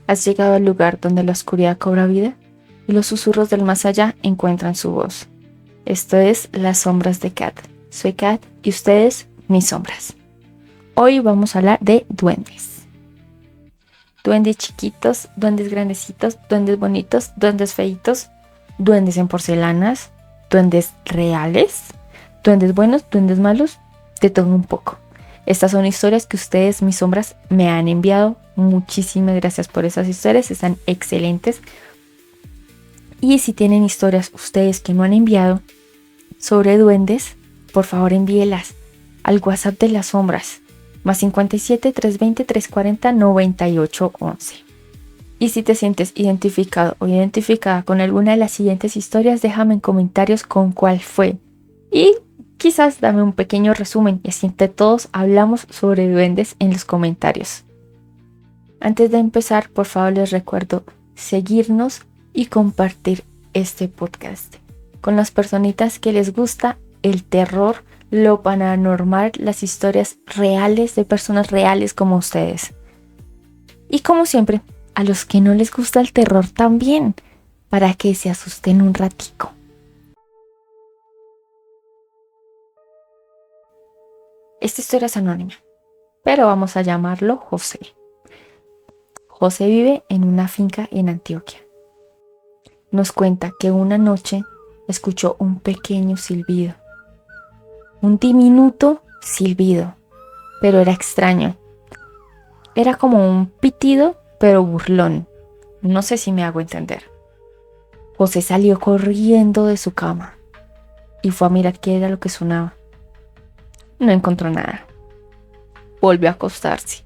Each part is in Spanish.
Has llegado al lugar donde la oscuridad cobra vida y los susurros del más allá encuentran su voz. Esto es Las Sombras de Kat. Soy Kat y ustedes, mis sombras. Hoy vamos a hablar de duendes. Duendes chiquitos, duendes grandecitos, duendes bonitos, duendes feitos, duendes en porcelanas, duendes reales, duendes buenos, duendes malos, de todo un poco. Estas son historias que ustedes, mis sombras, me han enviado. Muchísimas gracias por esas historias, están excelentes. Y si tienen historias ustedes que no han enviado sobre duendes, por favor envíelas al WhatsApp de Las Sombras, más 57 320 340 9811. Y si te sientes identificado o identificada con alguna de las siguientes historias, déjame en comentarios con cuál fue. Y quizás dame un pequeño resumen y así entre todos hablamos sobre duendes en los comentarios. Antes de empezar, por favor les recuerdo seguirnos y compartir este podcast con las personitas que les gusta el terror, lo paranormal, las historias reales de personas reales como ustedes. Y como siempre, a los que no les gusta el terror también, para que se asusten un ratico. Esta historia es anónima, pero vamos a llamarlo José. José vive en una finca en Antioquia. Nos cuenta que una noche escuchó un pequeño silbido. Un diminuto silbido, pero era extraño. Era como un pitido, pero burlón. No sé si me hago entender. José salió corriendo de su cama y fue a mirar qué era lo que sonaba. No encontró nada. Volvió a acostarse.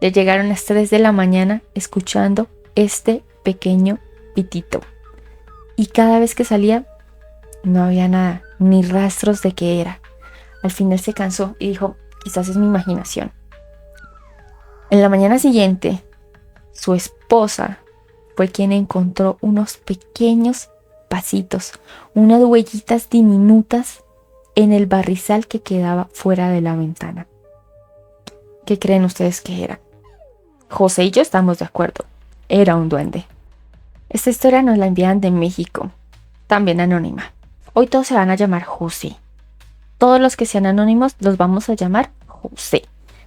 Le llegaron las 3 de la mañana escuchando este pequeño pitito. Y cada vez que salía, no había nada, ni rastros de qué era. Al final se cansó y dijo, quizás es mi imaginación. En la mañana siguiente, su esposa fue quien encontró unos pequeños pasitos, unas huellitas diminutas en el barrizal que quedaba fuera de la ventana. ¿Qué creen ustedes que era? José y yo estamos de acuerdo. Era un duende. Esta historia nos la envían de México, también anónima. Hoy todos se van a llamar José. Todos los que sean anónimos los vamos a llamar José.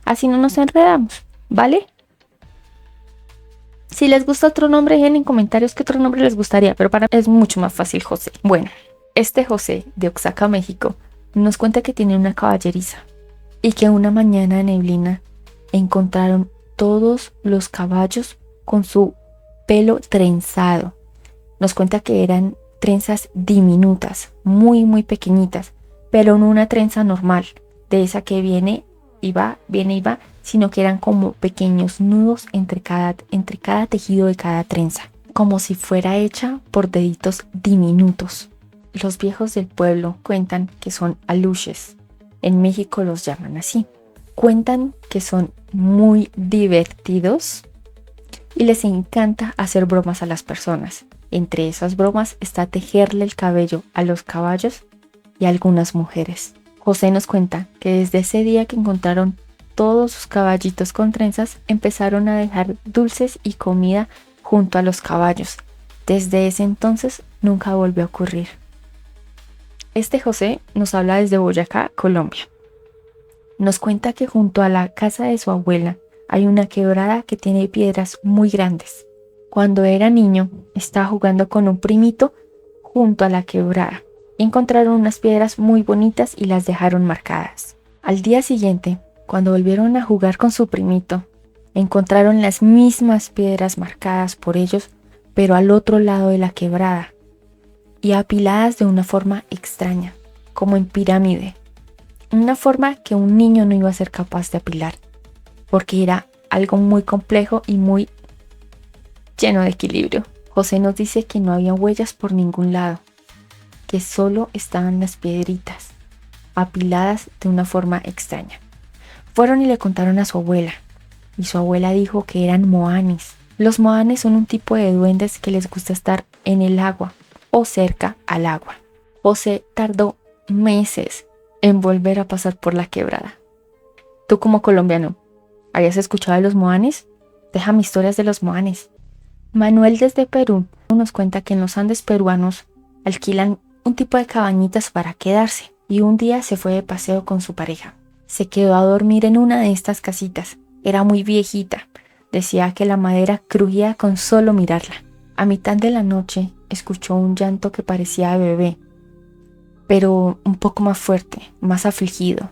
Así no nos enredamos, ¿vale? Si les gusta otro nombre, dejen en comentarios qué otro nombre les gustaría, pero para mí es mucho más fácil José. Bueno, este José de Oaxaca, México, nos cuenta que tiene una caballeriza y que una mañana de neblina encontraron todos los caballos con su pelo trenzado. Nos cuenta que eran trenzas diminutas, muy muy pequeñitas, pero no una trenza normal, de esa que viene y va, sino que eran como pequeños nudos entre cada tejido de cada trenza, como si fuera hecha por deditos diminutos. Los viejos del pueblo cuentan que son aluches. En México los llaman así. Cuentan que son muy divertidos y les encanta hacer bromas a las personas. Entre esas bromas está tejerle el cabello a los caballos y a algunas mujeres. José nos cuenta que desde ese día que encontraron todos sus caballitos con trenzas, empezaron a dejar dulces y comida junto a los caballos. Desde ese entonces nunca volvió a ocurrir. Este José nos habla desde Boyacá, Colombia. Nos cuenta que junto a la casa de su abuela hay una quebrada que tiene piedras muy grandes. Cuando era niño, estaba jugando con un primito junto a la quebrada. Encontraron unas piedras muy bonitas y las dejaron marcadas. Al día siguiente, cuando volvieron a jugar con su primito, encontraron las mismas piedras marcadas por ellos, pero al otro lado de la quebrada, y apiladas de una forma extraña, como en pirámide. Una forma que un niño no iba a ser capaz de apilar, porque era algo muy complejo y muy lleno de equilibrio. José nos dice que no había huellas por ningún lado, que solo estaban las piedritas, apiladas de una forma extraña. Fueron y le contaron a su abuela, y su abuela dijo que eran moanes. Los moanes son un tipo de duendes que les gusta estar en el agua o cerca al agua. José tardó meses en volver a pasar por la quebrada. Tú como colombiano, ¿habías escuchado de los moanes? Déjame historias de los moanes. Manuel desde Perú nos cuenta que en los Andes peruanos alquilan un tipo de cabañitas para quedarse y un día se fue de paseo con su pareja. Se quedó a dormir en una de estas casitas. Era muy viejita. Decía que la madera crujía con solo mirarla. A mitad de la noche escuchó un llanto que parecía de bebé, pero un poco más fuerte, más afligido.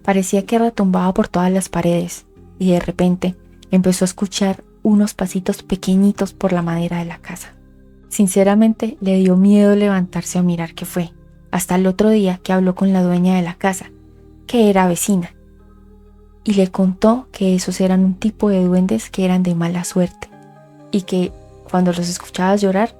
Parecía que retumbaba por todas las paredes y de repente empezó a escuchar unos pasitos pequeñitos por la madera de la casa. Sinceramente le dio miedo levantarse a mirar qué fue, hasta el otro día que habló con la dueña de la casa, que era vecina, y le contó que esos eran un tipo de duendes que eran de mala suerte y que cuando los escuchabas llorar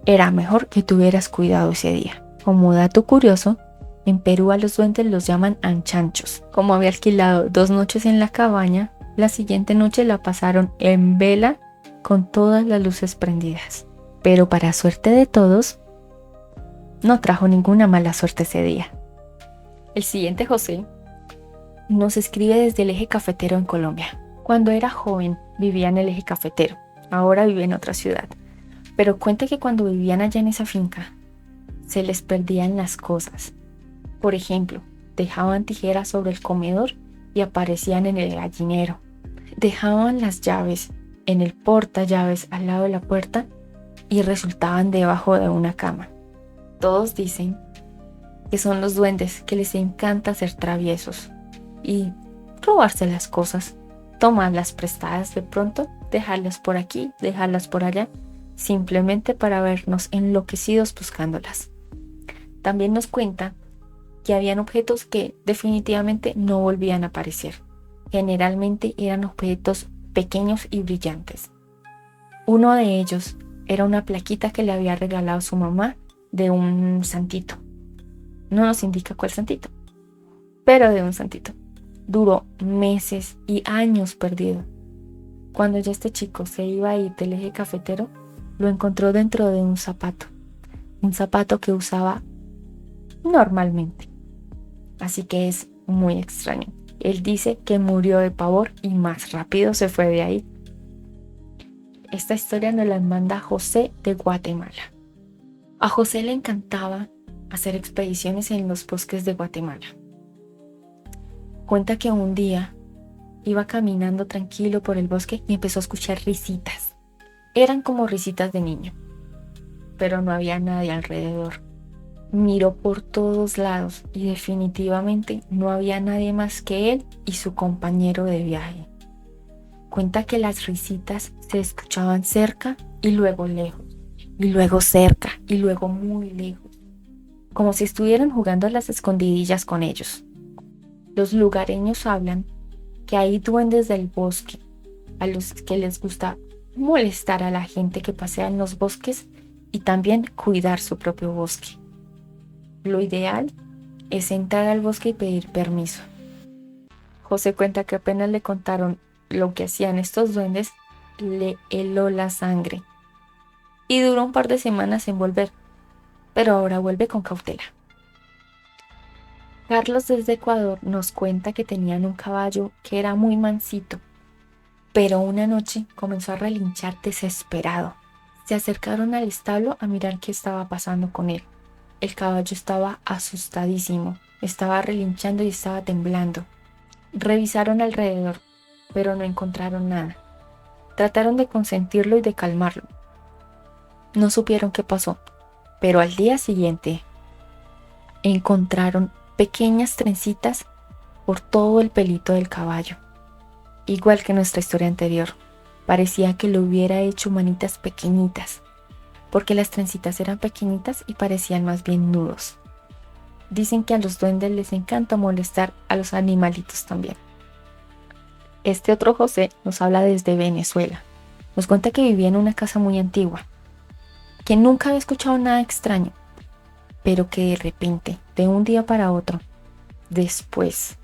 era mejor que tuvieras cuidado ese día. Como dato curioso, en Perú a los duendes los llaman anchanchos. Como había alquilado 2 noches en la cabaña, la siguiente noche la pasaron en vela con todas las luces prendidas. Pero para suerte de todos, no trajo ninguna mala suerte ese día. El siguiente José nos escribe desde el eje cafetero en Colombia. Cuando era joven vivía en el eje cafetero, ahora vive en otra ciudad. Pero cuenta que cuando vivían allá en esa finca, se les perdían las cosas. Por ejemplo, dejaban tijeras sobre el comedor y aparecían en el gallinero. Dejaban las llaves en el portallaves al lado de la puerta y resultaban debajo de una cama. Todos dicen que son los duendes, que les encanta ser traviesos y robarse las cosas, tomarlas prestadas de pronto, dejarlas por aquí, dejarlas por allá, simplemente para vernos enloquecidos buscándolas. También nos cuenta que habían objetos que definitivamente no volvían a aparecer. Generalmente eran objetos pequeños y brillantes. Uno de ellos era una plaquita que le había regalado su mamá de un santito. No nos indica cuál santito, pero de un santito. Duró meses y años perdido. Cuando ya este chico se iba a ir del eje cafetero, lo encontró dentro de un zapato que usaba normalmente. Así que es muy extraño. Él dice que murió de pavor y más rápido se fue de ahí. Esta historia nos la manda José de Guatemala. A José le encantaba hacer expediciones en los bosques de Guatemala. Cuenta que un día iba caminando tranquilo por el bosque y empezó a escuchar risitas. Eran como risitas de niño, pero no había nadie alrededor. Miró por todos lados y definitivamente no había nadie más que él y su compañero de viaje. Cuenta que las risitas se escuchaban cerca y luego lejos, y luego cerca y luego muy lejos, como si estuvieran jugando a las escondidillas con ellos. Los lugareños hablan que hay duendes del bosque a los que les gusta molestar a la gente que pasea en los bosques y también cuidar su propio bosque. Lo ideal es entrar al bosque y pedir permiso. José cuenta que apenas le contaron lo que hacían estos duendes, le heló la sangre y duró un par de semanas en volver, pero ahora vuelve con cautela. Carlos desde Ecuador nos cuenta que tenían un caballo que era muy mansito, pero una noche comenzó a relinchar desesperado. Se acercaron al establo a mirar qué estaba pasando con él. El caballo estaba asustadísimo, estaba relinchando y estaba temblando. Revisaron alrededor, pero no encontraron nada. Trataron de consentirlo y de calmarlo. No supieron qué pasó, pero al día siguiente encontraron pequeñas trencitas por todo el pelito del caballo. Igual que nuestra historia anterior, parecía que lo hubiera hecho manitas pequeñitas, porque las trencitas eran pequeñitas y parecían más bien nudos. Dicen que a los duendes les encanta molestar a los animalitos también. Este otro José nos habla desde Venezuela. Nos cuenta que vivía en una casa muy antigua, que nunca había escuchado nada extraño, pero que de repente, de un día para otro, después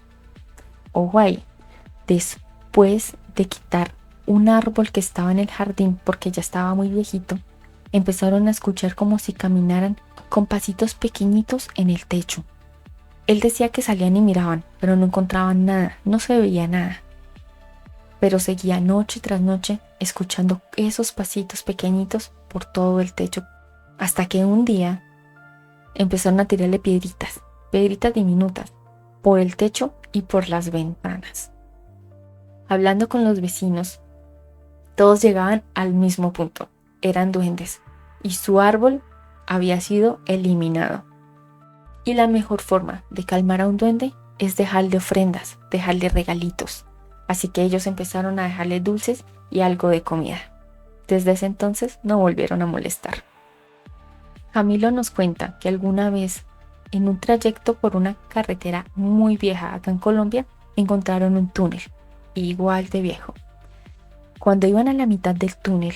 de quitar un árbol que estaba en el jardín porque ya estaba muy viejito, empezaron a escuchar como si caminaran con pasitos pequeñitos en el techo. Él decía que salían y miraban, pero no encontraban nada, no se veía nada. pero seguía noche tras noche escuchando esos pasitos pequeñitos por todo el techo, hasta que un día empezaron a tirarle piedritas, piedritas diminutas, por el techo y por las ventanas. Hablando con los vecinos, todos llegaban al mismo punto, eran duendes, y su árbol había sido eliminado. Y la mejor forma de calmar a un duende es dejarle ofrendas, dejarle regalitos. Así que ellos empezaron a dejarle dulces y algo de comida. Desde ese entonces no volvieron a molestar. Camilo nos cuenta que alguna vez, en un trayecto por una carretera muy vieja acá en Colombia, encontraron un túnel, igual de viejo. Cuando iban a la mitad del túnel,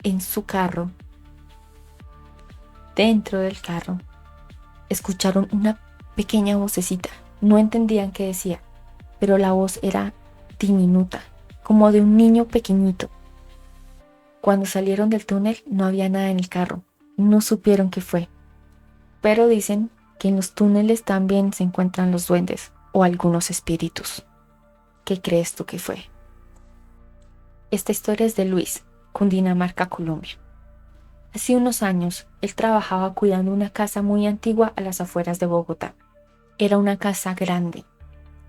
en su carro, dentro del carro, escucharon una pequeña vocecita. No entendían qué decía, pero la voz era diminuta, como de un niño pequeñito. Cuando salieron del túnel no había nada en el carro, no supieron qué fue. Pero dicen que en los túneles también se encuentran los duendes o algunos espíritus. ¿Qué crees tú que fue? Esta historia es de Luis, Cundinamarca, Colombia. Hace unos años, él trabajaba cuidando una casa muy antigua a las afueras de Bogotá. Era una casa grande,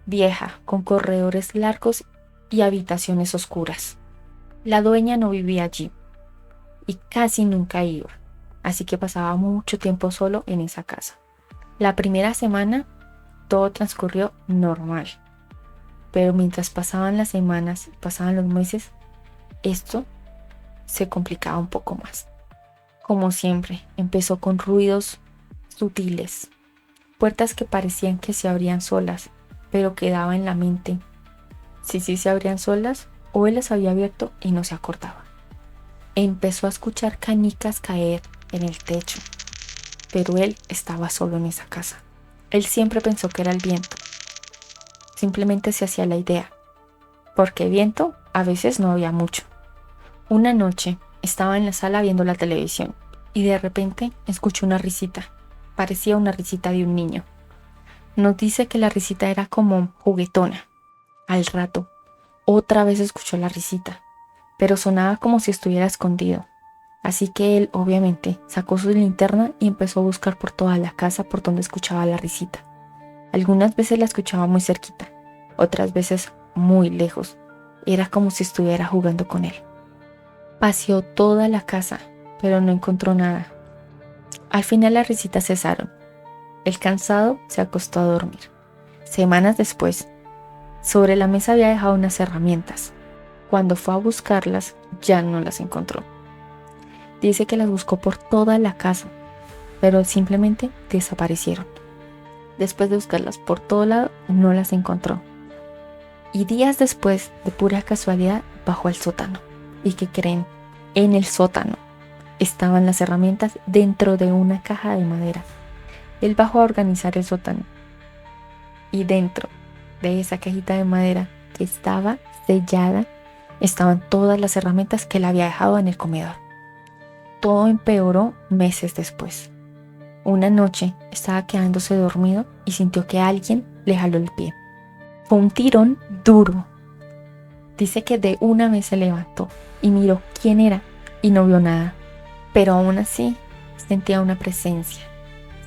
vieja, con corredores largos y habitaciones oscuras. La dueña no vivía allí y casi nunca iba, así que pasaba mucho tiempo solo en esa casa. La primera semana todo transcurrió normal, pero mientras pasaban las semanas y pasaban los meses, esto se complicaba un poco más. Como siempre, empezó con ruidos sutiles, puertas que parecían que se abrían solas, pero quedaba en la mente si sí se abrían solas o él las había abierto y no se acordaba. Empezó a escuchar canicas caer en el techo, pero él estaba solo en esa casa. Él siempre pensó que era el viento. Simplemente se hacía la idea, porque viento a veces no había mucho. Una noche estaba en la sala viendo la televisión y de repente escuchó una risita. Parecía una risita de un niño. Nos dice que la risita era como juguetona. Al rato, otra vez escuchó la risita, pero sonaba como si estuviera escondido. Así que él, obviamente, sacó su linterna y empezó a buscar por toda la casa por donde escuchaba la risita. Algunas veces la escuchaba muy cerquita, otras veces muy lejos. Era como si estuviera jugando con él. Paseó toda la casa, pero no encontró nada. Al final las risitas cesaron. El cansado se acostó a dormir. Semanas después, sobre la mesa había dejado unas herramientas. Cuando fue a buscarlas, ya no las encontró. Dice que las buscó por toda la casa, pero simplemente desaparecieron. Después de buscarlas por todo lado, no las encontró. Y días después, de pura casualidad, bajó al sótano. ¿Y qué creen? En el sótano estaban las herramientas dentro de una caja de madera. Él bajó a organizar el sótano. Y dentro de esa cajita de madera que estaba sellada, estaban todas las herramientas que él había dejado en el comedor. Todo empeoró meses después. Una noche estaba quedándose dormido y sintió que alguien le jaló el pie. Fue un tirón duro. Dice que de una vez se levantó y miró quién era y no vio nada. Pero aún así sentía una presencia.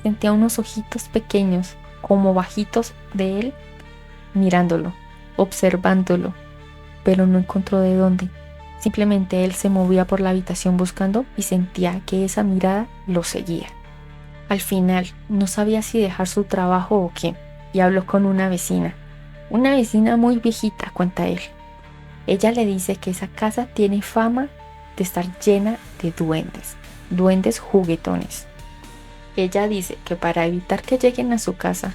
Sentía unos ojitos pequeños, como bajitos de él, mirándolo, observándolo, pero no encontró de dónde. Simplemente él se movía por la habitación buscando y sentía que esa mirada lo seguía. Al final no sabía si dejar su trabajo o qué, y habló con una vecina muy viejita, cuenta él. Ella le dice que esa casa tiene fama de estar llena de duendes juguetones. Ella dice que para evitar que lleguen a su casa,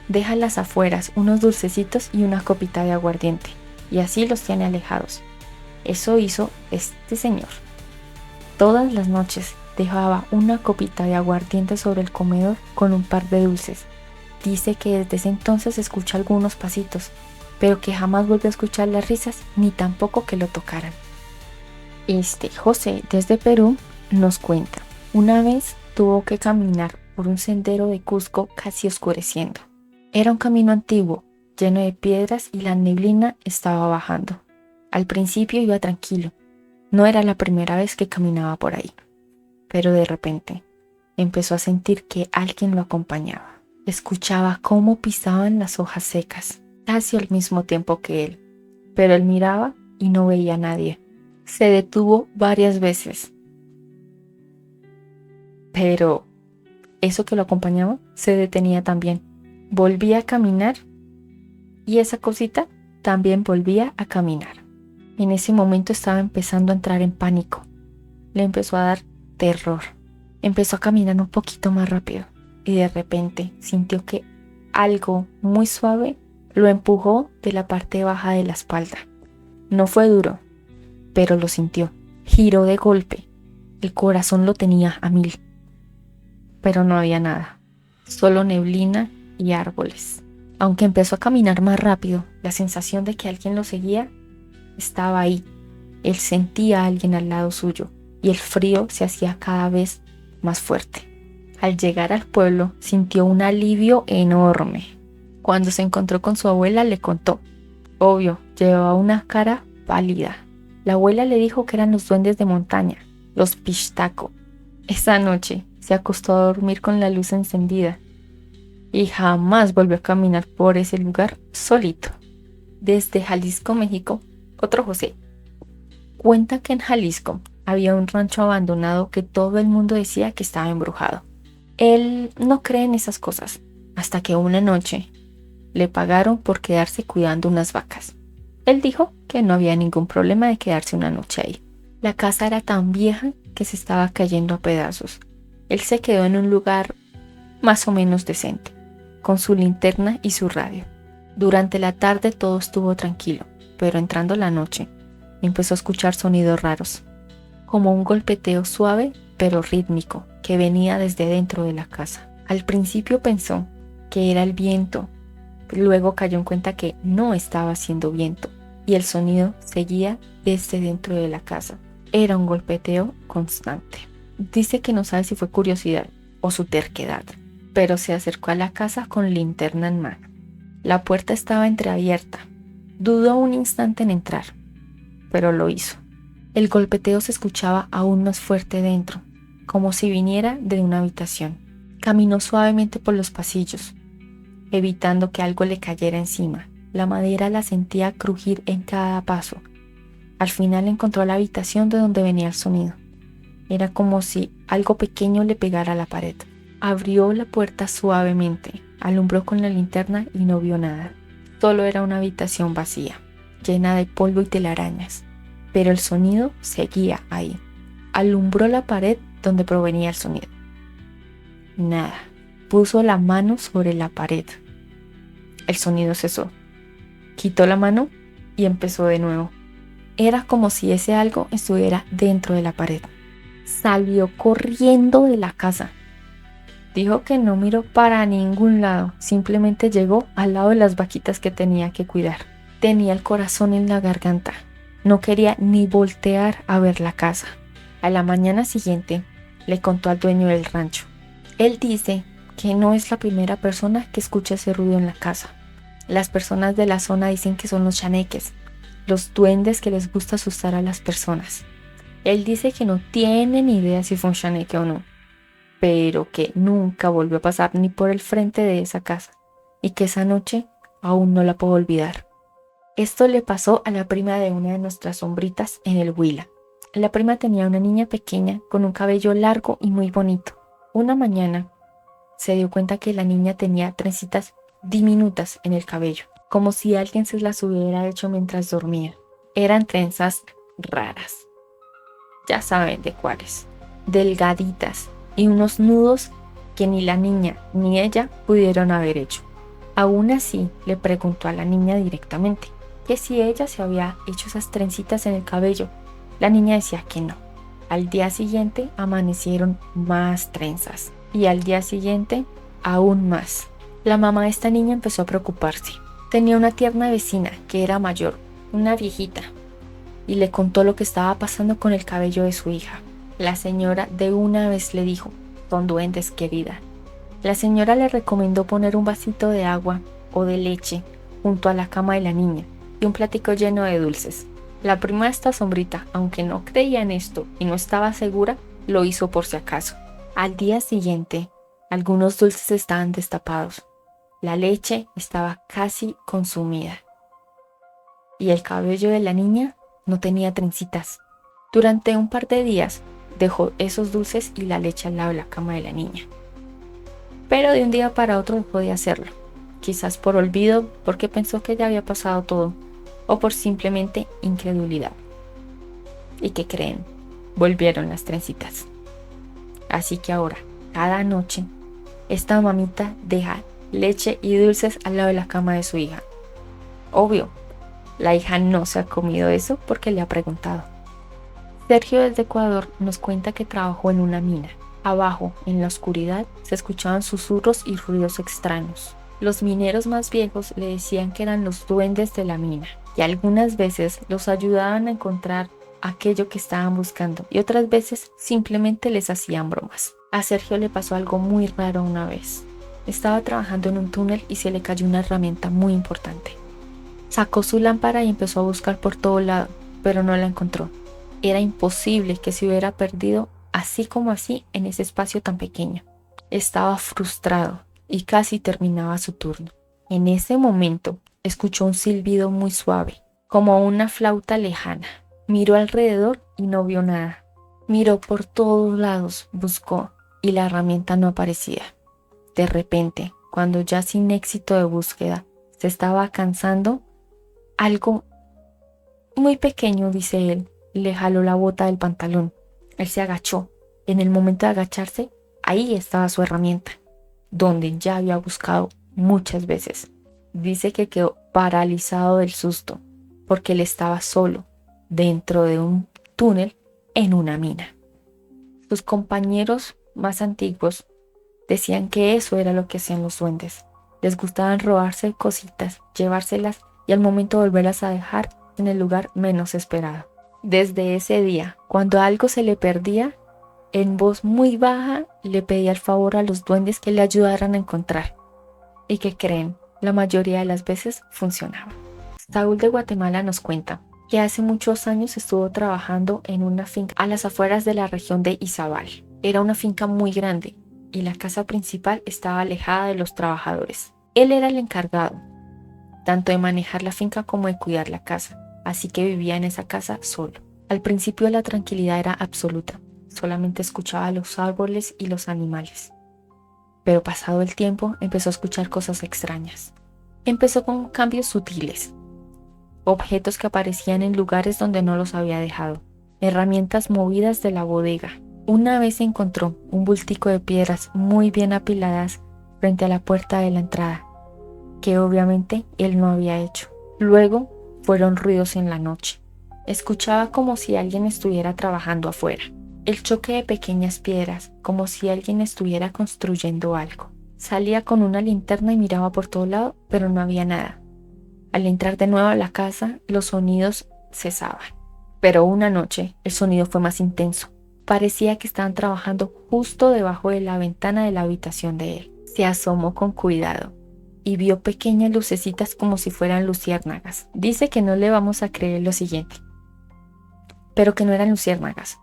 deja a las afueras unos dulcecitos y una copita de aguardiente, y así los tiene alejados. Eso hizo este señor. Todas las noches dejaba una copita de aguardiente sobre el comedor con un par de dulces. Dice que desde ese entonces escucha algunos pasitos, pero que jamás volvió a escuchar las risas ni tampoco que lo tocaran. José, desde Perú, nos cuenta. Una vez tuvo que caminar por un sendero de Cusco casi oscureciendo. Era un camino antiguo, lleno de piedras y la neblina estaba bajando. Al principio iba tranquilo, no era la primera vez que caminaba por ahí, pero de repente empezó a sentir que alguien lo acompañaba. Escuchaba cómo pisaban las hojas secas, casi al mismo tiempo que él, pero él miraba y no veía a nadie. Se detuvo varias veces, pero eso que lo acompañaba se detenía también. Volvía a caminar y esa cosita también volvía a caminar. En ese momento estaba empezando a entrar en pánico. Le empezó a dar terror. Empezó a caminar un poquito más rápido y de repente sintió que algo muy suave lo empujó de la parte baja de la espalda. No fue duro, pero lo sintió. Giró de golpe. El corazón lo tenía a 1000. Pero no había nada, solo neblina y árboles. Aunque empezó a caminar más rápido, la sensación de que alguien lo seguía estaba ahí. Él sentía a alguien al lado suyo y el frío se hacía cada vez más fuerte. Al llegar al pueblo, sintió un alivio enorme. Cuando se encontró con su abuela, le contó. Obvio, llevaba una cara pálida. La abuela le dijo que eran los duendes de montaña, los Pishtaco. Esa noche se acostó a dormir con la luz encendida y jamás volvió a caminar por ese lugar solito. Desde Jalisco, México, otro José. Cuenta que en Jalisco había un rancho abandonado que todo el mundo decía que estaba embrujado. Él no cree en esas cosas, hasta que una noche le pagaron por quedarse cuidando unas vacas. Él dijo que no había ningún problema de quedarse una noche ahí. La casa era tan vieja que se estaba cayendo a pedazos. Él se quedó en un lugar más o menos decente, con su linterna y su radio. Durante la tarde todo estuvo tranquilo, pero entrando la noche, empezó a escuchar sonidos raros, como un golpeteo suave pero rítmico que venía desde dentro de la casa. Al principio pensó que era el viento, luego cayó en cuenta que no estaba haciendo viento y el sonido seguía desde dentro de la casa. Era un golpeteo constante. Dice que no sabe si fue curiosidad o su terquedad, pero se acercó a la casa con linterna en mano. La puerta estaba entreabierta. Dudó un instante en entrar, pero lo hizo. El golpeteo se escuchaba aún más fuerte dentro, como si viniera de una habitación. Caminó suavemente por los pasillos, evitando que algo le cayera encima. La madera la sentía crujir en cada paso. Al final encontró la habitación de donde venía el sonido. Era como si algo pequeño le pegara a la pared. Abrió la puerta suavemente, alumbró con la linterna y no vio nada. Solo era una habitación vacía, llena de polvo y telarañas, pero el sonido seguía ahí. Alumbró la pared donde provenía el sonido. Nada. Puso la mano sobre la pared. El sonido cesó. Quitó la mano y empezó de nuevo. Era como si ese algo estuviera dentro de la pared. Salió corriendo de la casa. Dijo que no miró para ningún lado, simplemente llegó al lado de las vaquitas que tenía que cuidar. Tenía el corazón en la garganta. No quería ni voltear a ver la casa. A la mañana siguiente le contó al dueño del rancho. Él dice que no es la primera persona que escucha ese ruido en la casa. Las personas de la zona dicen que son los chaneques, los duendes que les gusta asustar a las personas. Él dice que no tiene ni idea si fue un chaneque o no, pero que nunca volvió a pasar ni por el frente de esa casa y que esa noche aún no la puedo olvidar. Esto le pasó a la prima de una de nuestras sombritas en el Huila. La prima tenía una niña pequeña con un cabello largo y muy bonito. Una mañana se dio cuenta que la niña tenía trencitas diminutas en el cabello, como si alguien se las hubiera hecho mientras dormía. Eran trenzas raras, ya saben de cuáles, delgaditas y unos nudos que ni la niña ni ella pudieron haber hecho. Aún así, le preguntó a la niña directamente que si ella se había hecho esas trencitas en el cabello. La niña decía que no. Al día siguiente amanecieron más trenzas y al día siguiente aún más. La mamá de esta niña empezó a preocuparse. Tenía una tierna vecina que era mayor, una viejita, y le contó lo que estaba pasando con el cabello de su hija. La señora de una vez le dijo: "Son duendes, querida". La señora le recomendó poner un vasito de agua o de leche junto a la cama de la niña y un platico lleno de dulces. La prima de esta sombrita, aunque no creía en esto y no estaba segura, lo hizo por si acaso. Al día siguiente, algunos dulces estaban destapados. La leche estaba casi consumida. Y el cabello de la niña no tenía trencitas. Durante un par de días, dejó esos dulces y la leche al lado de la cama de la niña. Pero de un día para otro no podía hacerlo. Quizás por olvido, porque pensó que ya había pasado todo, o por simplemente incredulidad. ¿Y qué creen? Volvieron las trencitas. Así que ahora, cada noche, esta mamita deja leche y dulces al lado de la cama de su hija. Obvio, la hija no se ha comido eso porque le ha preguntado. Sergio desde Ecuador nos cuenta que trabajó en una mina. Abajo, en la oscuridad, se escuchaban susurros y ruidos extraños. Los mineros más viejos le decían que eran los duendes de la mina y algunas veces los ayudaban a encontrar aquello que estaban buscando y otras veces simplemente les hacían bromas. A Sergio le pasó algo muy raro una vez. Estaba trabajando en un túnel y se le cayó una herramienta muy importante. Sacó su lámpara y empezó a buscar por todo lado, pero no la encontró. Era imposible que se hubiera perdido así como así en ese espacio tan pequeño. Estaba frustrado y casi terminaba su turno. En ese momento escuchó un silbido muy suave, como una flauta lejana. Miró alrededor y no vio nada. Miró por todos lados, buscó y la herramienta no aparecía. De repente, cuando ya sin éxito de búsqueda se estaba cansando, algo muy pequeño, dice él, le jaló la bota del pantalón. Él se agachó. En el momento de agacharse, ahí estaba su herramienta, donde ya había buscado muchas veces. Dice que quedó paralizado del susto, porque él estaba solo, dentro de un túnel en una mina. Sus compañeros más antiguos decían que eso era lo que hacían los duendes. Les gustaban robarse cositas, llevárselas y al momento volverlas a dejar en el lugar menos esperado. Desde ese día, cuando algo se le perdía, en voz muy baja le pedía el favor a los duendes que le ayudaran a encontrar. ¿Y qué creen? La mayoría de las veces funcionaba. Saúl de Guatemala nos cuenta que hace muchos años estuvo trabajando en una finca a las afueras de la región de Izabal. Era una finca muy grande y la casa principal estaba alejada de los trabajadores. Él era el encargado, tanto de manejar la finca como de cuidar la casa, así que vivía en esa casa solo. Al principio la tranquilidad era absoluta, solamente escuchaba los árboles y los animales. Pero pasado el tiempo empezó a escuchar cosas extrañas. Empezó con cambios sutiles, objetos que aparecían en lugares donde no los había dejado, herramientas movidas de la bodega. Una vez encontró un bultico de piedras muy bien apiladas frente a la puerta de la entrada, que obviamente él no había hecho. Luego fueron ruidos en la noche. Escuchaba como si alguien estuviera trabajando afuera. El choque de pequeñas piedras, como si alguien estuviera construyendo algo. Salía con una linterna y miraba por todo lado, pero no había nada. Al entrar de nuevo a la casa, los sonidos cesaban. Pero una noche, el sonido fue más intenso. Parecía que estaban trabajando justo debajo de la ventana de la habitación de él. Se asomó con cuidado y vio pequeñas lucecitas como si fueran luciérnagas. Dice que no le vamos a creer lo siguiente, pero que no eran luciérnagas,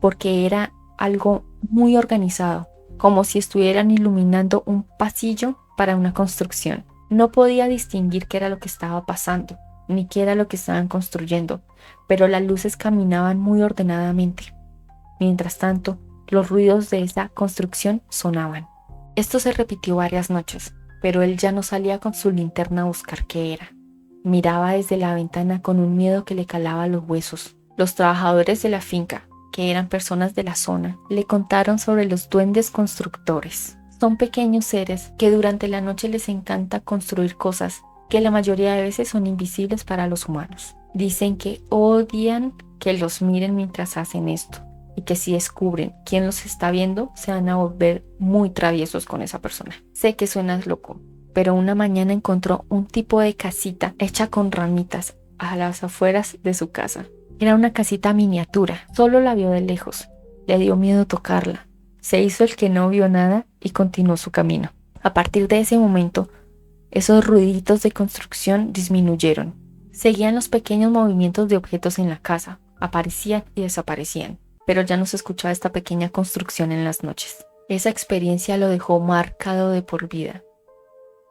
porque era algo muy organizado, como si estuvieran iluminando un pasillo para una construcción. No podía distinguir qué era lo que estaba pasando, ni qué era lo que estaban construyendo, pero las luces caminaban muy ordenadamente. Mientras tanto, los ruidos de esa construcción sonaban. Esto se repitió varias noches, pero él ya no salía con su linterna a buscar qué era. Miraba desde la ventana con un miedo que le calaba los huesos. Los trabajadores de la finca, que eran personas de la zona, le contaron sobre los duendes constructores. Son pequeños seres que durante la noche les encanta construir cosas que la mayoría de veces son invisibles para los humanos. Dicen que odian que los miren mientras hacen esto y que si descubren quién los está viendo, se van a volver muy traviesos con esa persona. Sé que suenas loco, pero una mañana encontró un tipo de casita hecha con ramitas a las afueras de su casa. Era una casita miniatura, solo la vio de lejos. Le dio miedo tocarla. Se hizo el que no vio nada y continuó su camino. A partir de ese momento, esos ruiditos de construcción disminuyeron. Seguían los pequeños movimientos de objetos en la casa, aparecían y desaparecían, pero ya no se escuchaba esta pequeña construcción en las noches. Esa experiencia lo dejó marcado de por vida.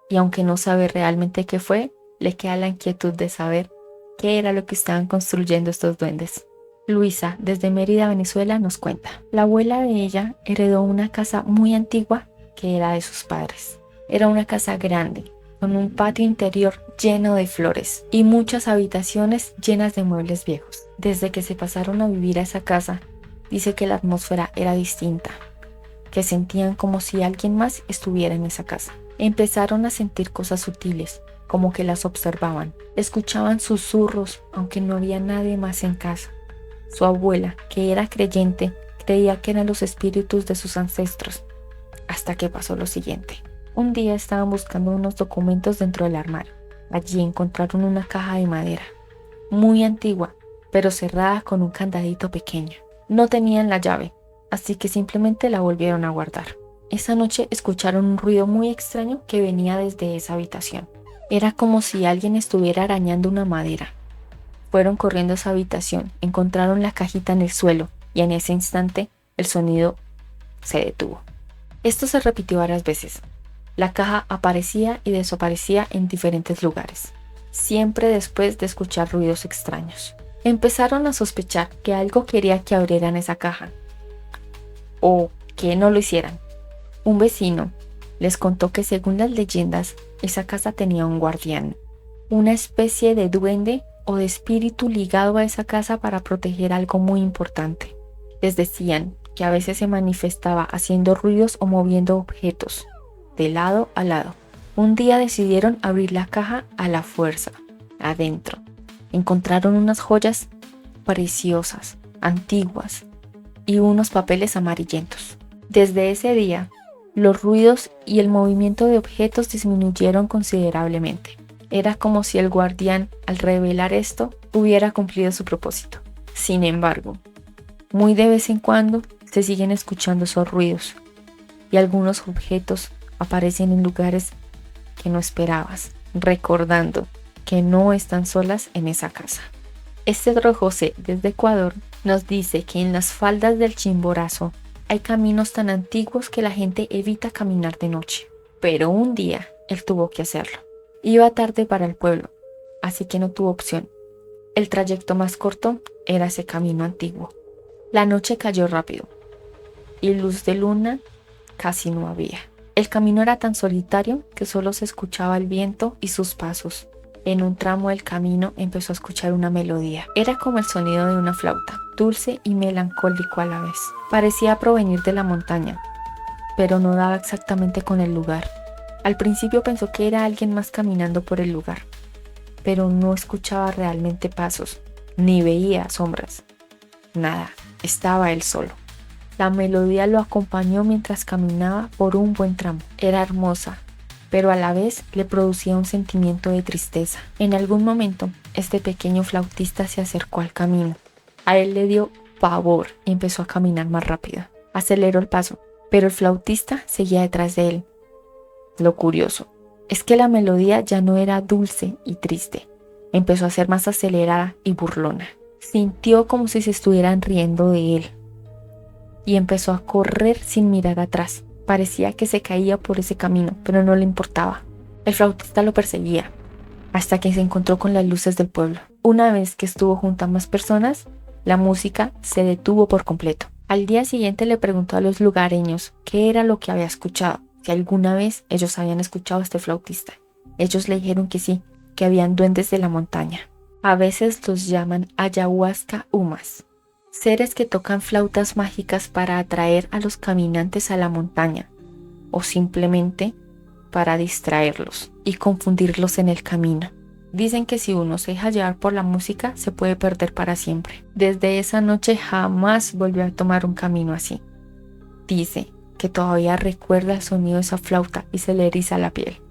Y aunque no sabe realmente qué fue, le queda la inquietud de saber qué era lo que estaban construyendo estos duendes. Luisa, desde Mérida, Venezuela, nos cuenta. La abuela de ella heredó una casa muy antigua que era de sus padres. Era una casa grande, con un patio interior lleno de flores y muchas habitaciones llenas de muebles viejos. Desde que se pasaron a vivir a esa casa, dice que la atmósfera era distinta, que sentían como si alguien más estuviera en esa casa. Empezaron a sentir cosas sutiles, como que las observaban. Escuchaban susurros, aunque no había nadie más en casa. Su abuela, que era creyente, creía que eran los espíritus de sus ancestros, hasta que pasó lo siguiente. Un día estaban buscando unos documentos dentro del armario. Allí encontraron una caja de madera, muy antigua, pero cerrada con un candadito pequeño. No tenían la llave, así que simplemente la volvieron a guardar. Esa noche escucharon un ruido muy extraño que venía desde esa habitación. Era como si alguien estuviera arañando una madera. Fueron corriendo a esa habitación, encontraron la cajita en el suelo y en ese instante el sonido se detuvo. Esto se repitió varias veces. La caja aparecía y desaparecía en diferentes lugares, siempre después de escuchar ruidos extraños. Empezaron a sospechar que algo quería que abrieran esa caja, o que no lo hicieran. Un vecino les contó que según las leyendas, esa casa tenía un guardián, una especie de duende o de espíritu ligado a esa casa para proteger algo muy importante. Les decían que a veces se manifestaba haciendo ruidos o moviendo objetos, de lado a lado. Un día decidieron abrir la caja a la fuerza. Adentro encontraron unas joyas preciosas, antiguas, y unos papeles amarillentos. Desde ese día, los ruidos y el movimiento de objetos disminuyeron considerablemente. Era como si el guardián, al revelar esto, hubiera cumplido su propósito. Sin embargo, muy de vez en cuando se siguen escuchando esos ruidos y algunos objetos aparecen en lugares que no esperabas, recordando que no están solas en esa casa. Este otro José, desde Ecuador, nos dice que en las faldas del Chimborazo hay caminos tan antiguos que la gente evita caminar de noche. Pero un día él tuvo que hacerlo. Iba tarde para el pueblo, así que no tuvo opción. El trayecto más corto era ese camino antiguo. La noche cayó rápido y luz de luna casi no había. El camino era tan solitario que solo se escuchaba el viento y sus pasos. En un tramo del camino empezó a escuchar una melodía. Era como el sonido de una flauta, dulce y melancólico a la vez. Parecía provenir de la montaña, pero no daba exactamente con el lugar. Al principio pensó que era alguien más caminando por el lugar, pero no escuchaba realmente pasos, ni veía sombras. Nada, estaba él solo. La melodía lo acompañó mientras caminaba por un buen tramo. Era hermosa, pero a la vez le producía un sentimiento de tristeza. En algún momento, este pequeño flautista se acercó al camino. A él le dio pavor y empezó a caminar más rápido. Aceleró el paso, pero el flautista seguía detrás de él. Lo curioso es que la melodía ya no era dulce y triste. Empezó a ser más acelerada y burlona. Sintió como si se estuvieran riendo de él. Y empezó a correr sin mirar atrás. Parecía que se caía por ese camino, pero no le importaba. El flautista lo perseguía, hasta que se encontró con las luces del pueblo. Una vez que estuvo junto a más personas, la música se detuvo por completo. Al día siguiente le preguntó a los lugareños qué era lo que había escuchado, si alguna vez ellos habían escuchado a este flautista. Ellos le dijeron que sí, que habían duendes de la montaña. A veces los llaman ayahuasca humas. Seres que tocan flautas mágicas para atraer a los caminantes a la montaña o simplemente para distraerlos y confundirlos en el camino. Dicen que si uno se deja llevar por la música se puede perder para siempre. Desde esa noche jamás volvió a tomar un camino así. Dice que todavía recuerda el sonido de esa flauta y se le eriza la piel.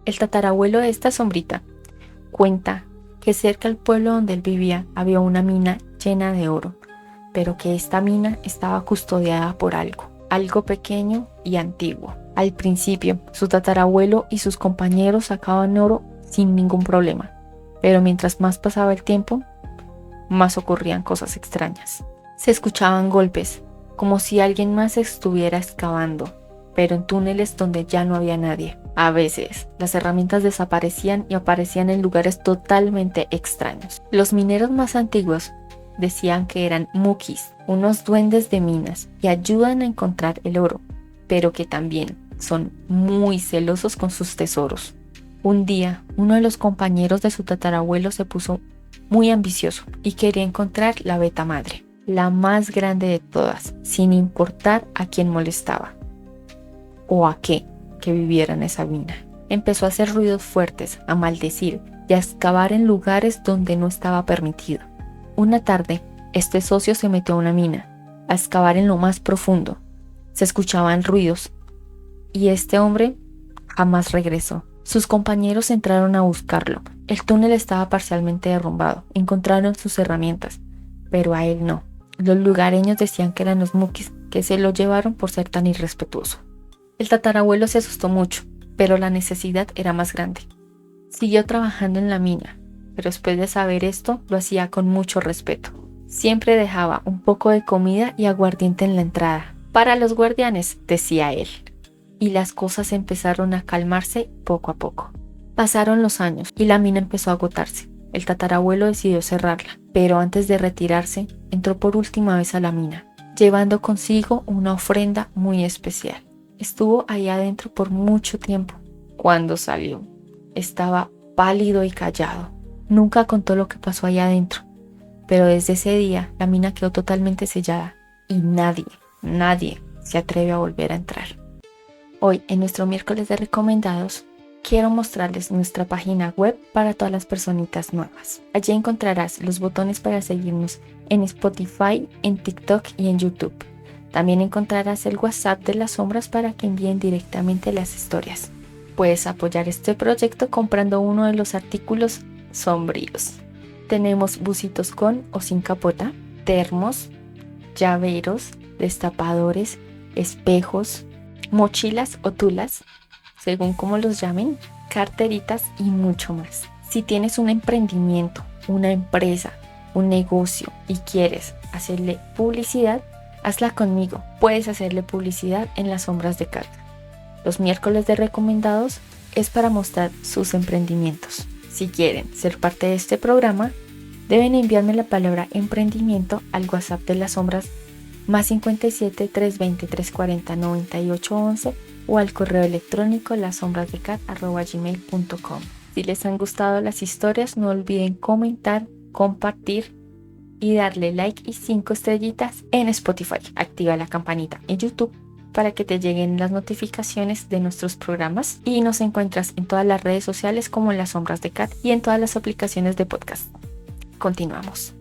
El tatarabuelo de esta sombrita cuenta que cerca del pueblo donde él vivía había una mina llena de oro, pero que esta mina estaba custodiada por algo pequeño y antiguo. Al principio, su tatarabuelo y sus compañeros sacaban oro sin ningún problema, pero mientras más pasaba el tiempo, más ocurrían cosas extrañas. Se escuchaban golpes, como si alguien más estuviera excavando, pero en túneles donde ya no había nadie. A veces, las herramientas desaparecían y aparecían en lugares totalmente extraños. Los mineros más antiguos decían que eran mukis, unos duendes de minas que ayudan a encontrar el oro, pero que también son muy celosos con sus tesoros. Un día, uno de los compañeros de su tatarabuelo se puso muy ambicioso y quería encontrar la beta madre, la más grande de todas, sin importar a quién molestaba o a qué que viviera en esa mina. Empezó a hacer ruidos fuertes, a maldecir y a excavar en lugares donde no estaba permitido. Una tarde, este socio se metió a una mina, a excavar en lo más profundo. Se escuchaban ruidos y este hombre jamás regresó. Sus compañeros entraron a buscarlo. El túnel estaba parcialmente derrumbado. Encontraron sus herramientas, pero a él no. Los lugareños decían que eran los mukis, que se lo llevaron por ser tan irrespetuoso. El tatarabuelo se asustó mucho, pero la necesidad era más grande. Siguió trabajando en la mina, pero después de saber esto, lo hacía con mucho respeto. Siempre dejaba un poco de comida y aguardiente en la entrada. Para los guardianes, decía él. Y las cosas empezaron a calmarse poco a poco. Pasaron los años y la mina empezó a agotarse. El tatarabuelo decidió cerrarla, pero antes de retirarse, entró por última vez a la mina, llevando consigo una ofrenda muy especial. Estuvo ahí adentro por mucho tiempo. Cuando salió, estaba pálido y callado. Nunca contó lo que pasó ahí adentro, pero desde ese día la mina quedó totalmente sellada y nadie se atreve a volver a entrar. Hoy, en nuestro miércoles de recomendados, quiero mostrarles nuestra página web para todas las personitas nuevas. Allí encontrarás los botones para seguirnos en Spotify, en TikTok y en YouTube. También encontrarás el WhatsApp de las sombras para que envíen directamente las historias. Puedes apoyar este proyecto comprando uno de los artículos sombríos. Tenemos bucitos con o sin capota, termos, llaveros, destapadores, espejos, mochilas o tulas, según como los llamen, carteritas y mucho más. Si tienes un emprendimiento, una empresa, un negocio y quieres hacerle publicidad, hazla conmigo. Puedes hacerle publicidad en las sombras de Kat. Los miércoles de recomendados es para mostrar sus emprendimientos. Si quieren ser parte de este programa, deben enviarme la palabra emprendimiento al WhatsApp de las sombras +57 320 340 98 11 o al correo electrónico lasombrasdecat@gmail.com. Si les han gustado las historias, no olviden comentar, compartir y darle like y 5 estrellitas en Spotify. Activa la campanita en YouTube para que te lleguen las notificaciones de nuestros programas y nos encuentras en todas las redes sociales como Las Sombras de Kat y en todas las aplicaciones de podcast. Continuamos.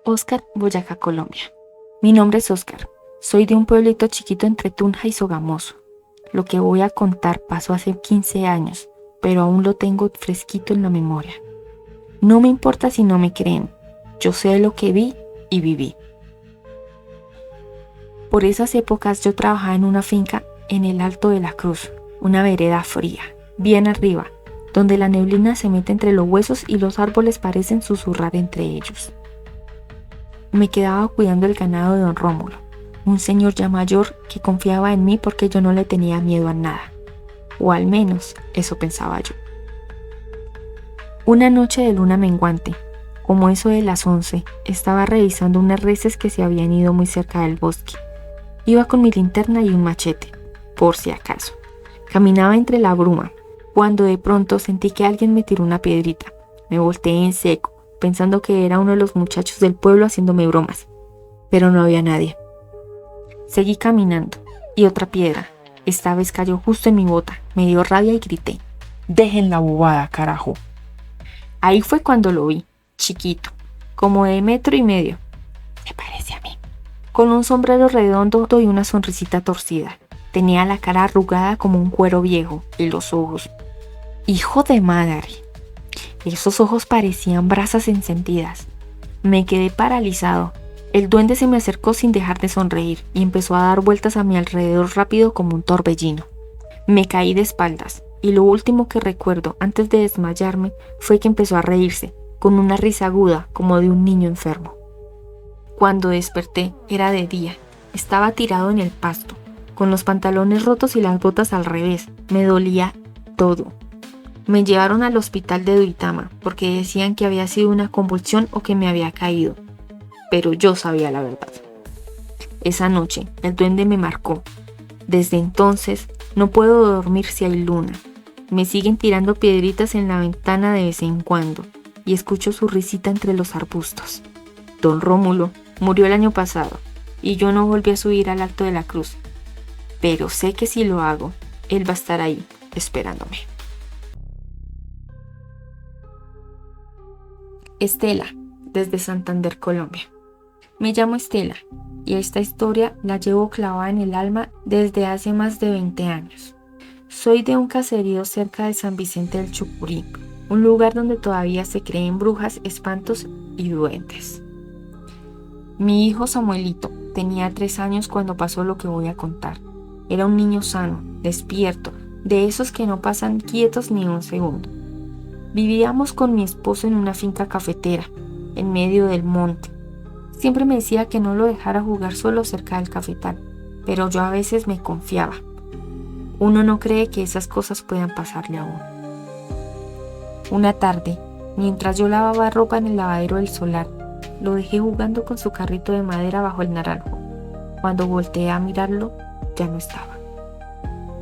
Óscar, Boyacá, Colombia. Mi nombre es Óscar. Soy de un pueblito chiquito entre Tunja y Sogamoso. Lo que voy a contar pasó hace 15 años, pero aún lo tengo fresquito en la memoria. No me importa si no me creen. Yo sé lo que vi y viví. Por esas épocas yo trabajaba en una finca en el Alto de la Cruz, una vereda fría, bien arriba, donde la neblina se mete entre los huesos y los árboles parecen susurrar entre ellos. Me quedaba cuidando el ganado de don Rómulo, un señor ya mayor que confiaba en mí porque yo no le tenía miedo a nada, o al menos eso pensaba yo. Una noche de luna menguante, como eso de las 11, estaba revisando unas reses que se habían ido muy cerca del bosque. Iba con mi linterna y un machete, por si acaso. Caminaba entre la bruma, cuando de pronto sentí que alguien me tiró una piedrita. Me volteé en seco, pensando que era uno de los muchachos del pueblo haciéndome bromas, pero no había nadie. Seguí caminando, y otra piedra. Esta vez cayó justo en mi bota, me dio rabia y grité: «¡Dejen la bobada, carajo!». Ahí fue cuando lo vi, chiquito, como de 1,5 metros. Se parece a mí. Con un sombrero redondo y una sonrisita torcida. Tenía la cara arrugada como un cuero viejo y los ojos. ¡Hijo de madre! Esos ojos parecían brasas encendidas. Me quedé paralizado El duende se me acercó sin dejar de sonreír y empezó a dar vueltas a mi alrededor rápido como un torbellino. Me caí de espaldas y lo último que recuerdo antes de desmayarme fue que empezó a reírse, con una risa aguda como de un niño enfermo. Cuando desperté era de día. Estaba tirado en el pasto, con los pantalones rotos y las botas al revés. Me dolía todo. Me llevaron al hospital de Duitama porque decían que había sido una convulsión o que me había caído. Pero yo sabía la verdad. Esa noche el duende me marcó. Desde entonces no puedo dormir si hay luna. Me siguen tirando piedritas en la ventana de vez en cuando y escucho su risita entre los arbustos. Don Rómulo murió el año pasado y yo no volví a subir al Alto de la Cruz. Pero sé que si lo hago, él va a estar ahí, esperándome. Estela, desde Santander, Colombia. Me llamo Estela y esta historia la llevo clavada en el alma desde hace más de 20 años. Soy de un caserío cerca de San Vicente del Chucurí, un lugar donde todavía se creen brujas, espantos y duendes. Mi hijo Samuelito tenía 3 años cuando pasó lo que voy a contar. Era un niño sano, despierto, de esos que no pasan quietos ni un segundo. Vivíamos con mi esposo en una finca cafetera, en medio del monte. Siempre me decía que no lo dejara jugar solo cerca del cafetal, pero yo a veces me confiaba. Uno no cree que esas cosas puedan pasarle a uno. Una tarde, mientras yo lavaba ropa en el lavadero del solar, lo dejé jugando con su carrito de madera bajo el naranjo. Cuando volteé a mirarlo, ya no estaba.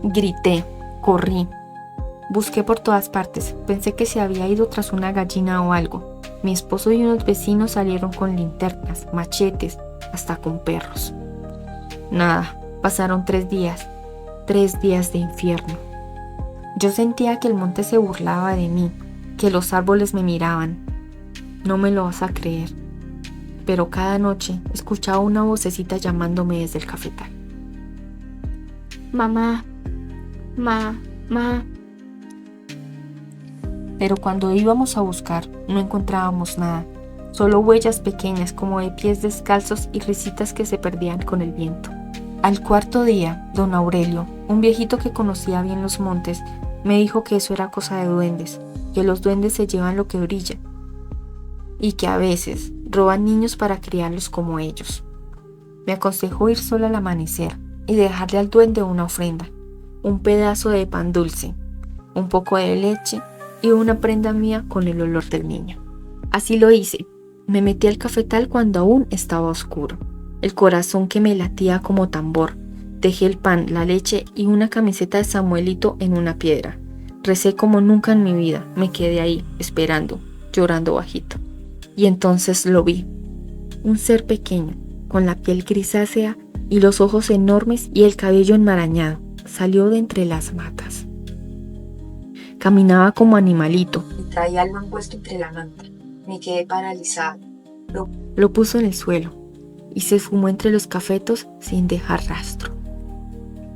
Grité, corrí. Busqué por todas partes, pensé que se había ido tras una gallina o algo. Mi esposo y unos vecinos salieron con linternas, machetes, hasta con perros. Nada, pasaron 3 días, 3 días de infierno. Yo sentía que el monte se burlaba de mí, que los árboles me miraban. No me lo vas a creer, pero cada noche escuchaba una vocecita llamándome desde el cafetal. Mamá, mamá. Pero cuando íbamos a buscar, no encontrábamos nada, solo huellas pequeñas como de pies descalzos y risitas que se perdían con el viento. Al 4.º día, don Aurelio, un viejito que conocía bien los montes, me dijo que eso era cosa de duendes, que los duendes se llevan lo que brilla y que a veces roban niños para criarlos como ellos. Me aconsejó ir sola al amanecer y dejarle al duende una ofrenda, un pedazo de pan dulce, un poco de leche y una prenda mía con el olor del niño. Así lo hice. Me metí al cafetal cuando aún estaba oscuro, el corazón que me latía como tambor. Dejé el pan, la leche y una camiseta de Samuelito en una piedra. Recé como nunca en mi vida. Me quedé ahí, esperando, llorando bajito. Y entonces lo vi. Un ser pequeño, con la piel grisácea y los ojos enormes y el cabello enmarañado. Salió de entre las matas. Caminaba como animalito y traía el man puesto entre la manta. Me quedé paralizada. Lo puso en el suelo y se esfumó entre los cafetos sin dejar rastro.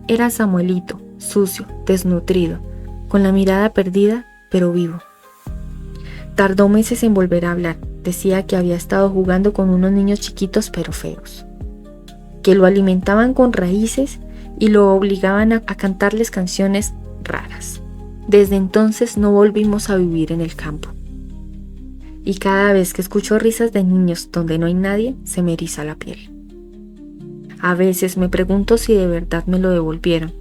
Era Samuelito, sucio, desnutrido, con la mirada perdida, pero vivo. Tardó meses en volver a hablar. Decía que había estado jugando con unos niños chiquitos pero feos, que lo alimentaban con raíces y lo obligaban a cantarles canciones raras. Desde entonces no volvimos a vivir en el campo. Y cada vez que escucho risas de niños donde no hay nadie, se me eriza la piel. A veces me pregunto si de verdad me lo devolvieron,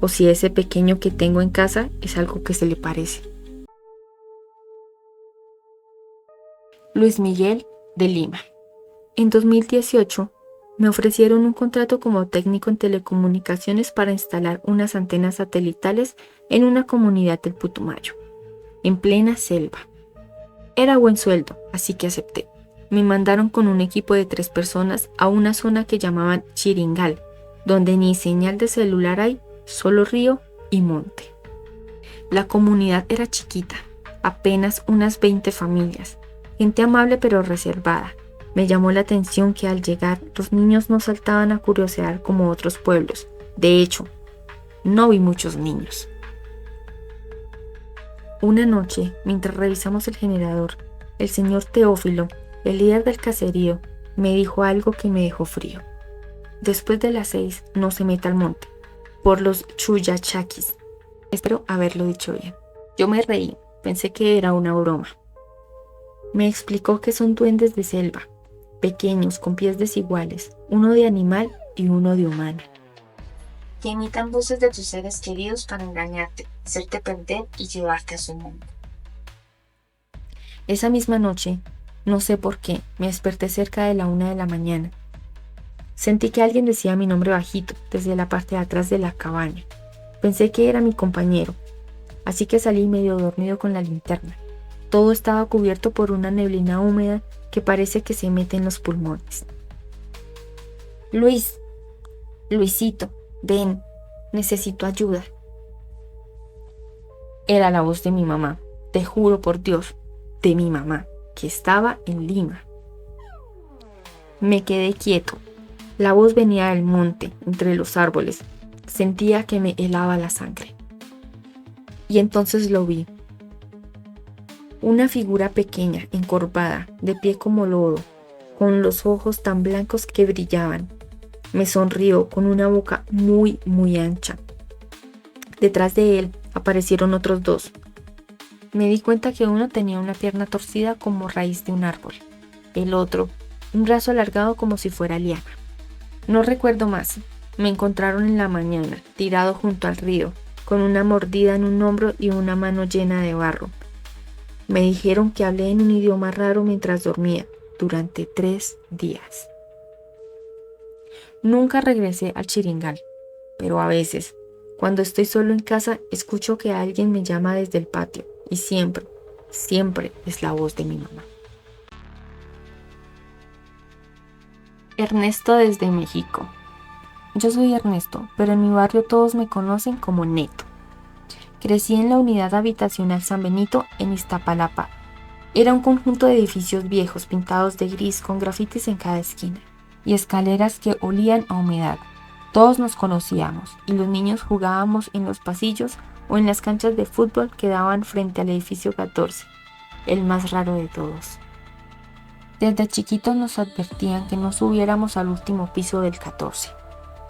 o si ese pequeño que tengo en casa es algo que se le parece. Luis Miguel, de Lima. En 2018, me ofrecieron un contrato como técnico en telecomunicaciones para instalar unas antenas satelitales en una comunidad del Putumayo, en plena selva. Era buen sueldo, así que acepté. Me mandaron con un equipo de 3 personas a una zona que llamaban Chiringal, donde ni señal de celular hay, solo río y monte. La comunidad era chiquita, apenas unas 20 familias, gente amable pero reservada. Me llamó la atención que al llegar los niños no saltaban a curiosear como otros pueblos. De hecho, no vi muchos niños. Una noche, mientras revisamos el generador, el señor Teófilo, el líder del caserío, me dijo algo que me dejó frío. Después de las 6 no se meta al monte, por los chuyachaquis. Espero haberlo dicho bien. Yo me reí, pensé que era una broma. Me explicó que son duendes de selva, pequeños, con pies desiguales, uno de animal y uno de humano, que imitan voces de tus seres queridos para engañarte, hacerte perder y llevarte a su mundo. Esa misma noche, no sé por qué, me desperté cerca de la 1 de la mañana. Sentí que alguien decía mi nombre bajito, desde la parte de atrás de la cabaña. Pensé que era mi compañero, así que salí medio dormido con la linterna. Todo estaba cubierto por una neblina húmeda que parece que se mete en los pulmones. Luisito, ven, necesito ayuda. Era la voz de mi mamá, te juro por Dios, de mi mamá, que estaba en Lima. Me quedé quieto. La voz venía del monte, entre los árboles. Sentía que me helaba la sangre. Y entonces lo vi. Una figura pequeña, encorvada, de pie como lodo, con los ojos tan blancos que brillaban. Me sonrió con una boca muy, muy ancha. Detrás de él aparecieron otros dos. Me di cuenta que uno tenía una pierna torcida como raíz de un árbol. El otro, un brazo alargado como si fuera liana. No recuerdo más. Me encontraron en la mañana, tirado junto al río, con una mordida en un hombro y una mano llena de barro. Me dijeron que hablé en un idioma raro mientras dormía, durante 3 días. Nunca regresé al Chiringal, pero a veces, cuando estoy solo en casa, escucho que alguien me llama desde el patio, y siempre, siempre es la voz de mi mamá. Ernesto desde México. Yo soy Ernesto, pero en mi barrio todos me conocen como Neto. Crecí en la unidad habitacional San Benito en Iztapalapa. Era un conjunto de edificios viejos pintados de gris con grafitis en cada esquina y escaleras que olían a humedad. Todos nos conocíamos y los niños jugábamos en los pasillos o en las canchas de fútbol que daban frente al edificio 14, el más raro de todos. Desde chiquitos nos advertían que no subiéramos al último piso del 14,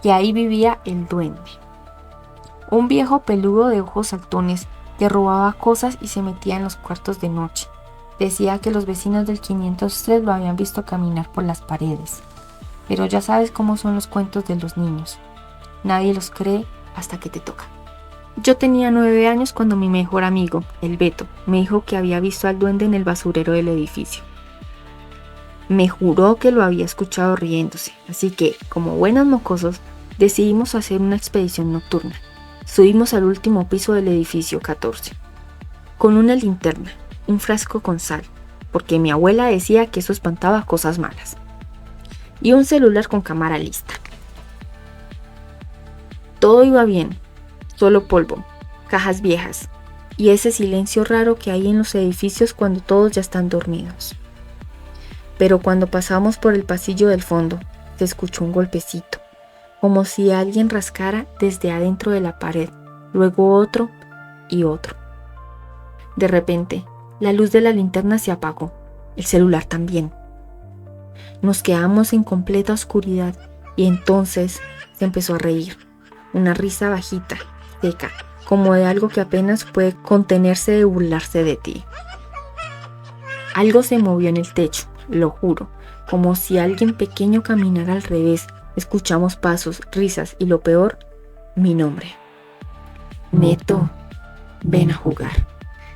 que ahí vivía el duende. Un viejo peludo de ojos saltones que robaba cosas y se metía en los cuartos de noche. Decía que los vecinos del 503 lo habían visto caminar por las paredes. Pero ya sabes cómo son los cuentos de los niños. Nadie los cree hasta que te toca. Yo tenía 9 años cuando mi mejor amigo, el Beto, me dijo que había visto al duende en el basurero del edificio. Me juró que lo había escuchado riéndose, así que, como buenos mocosos, decidimos hacer una expedición nocturna. Subimos al último piso del edificio 14, con una linterna, un frasco con sal, porque mi abuela decía que eso espantaba cosas malas, y un celular con cámara lista. Todo iba bien, solo polvo, cajas viejas, y ese silencio raro que hay en los edificios cuando todos ya están dormidos. Pero cuando pasamos por el pasillo del fondo, se escuchó un golpecito, como si alguien rascara desde adentro de la pared, luego otro y otro. De repente, la luz de la linterna se apagó, el celular también. Nos quedamos en completa oscuridad y entonces se empezó a reír, una risa bajita, seca, como de algo que apenas puede contenerse de burlarse de ti. Algo se movió en el techo, lo juro, como si alguien pequeño caminara al revés. Escuchamos pasos, risas y lo peor, mi nombre. Neto, ven a jugar.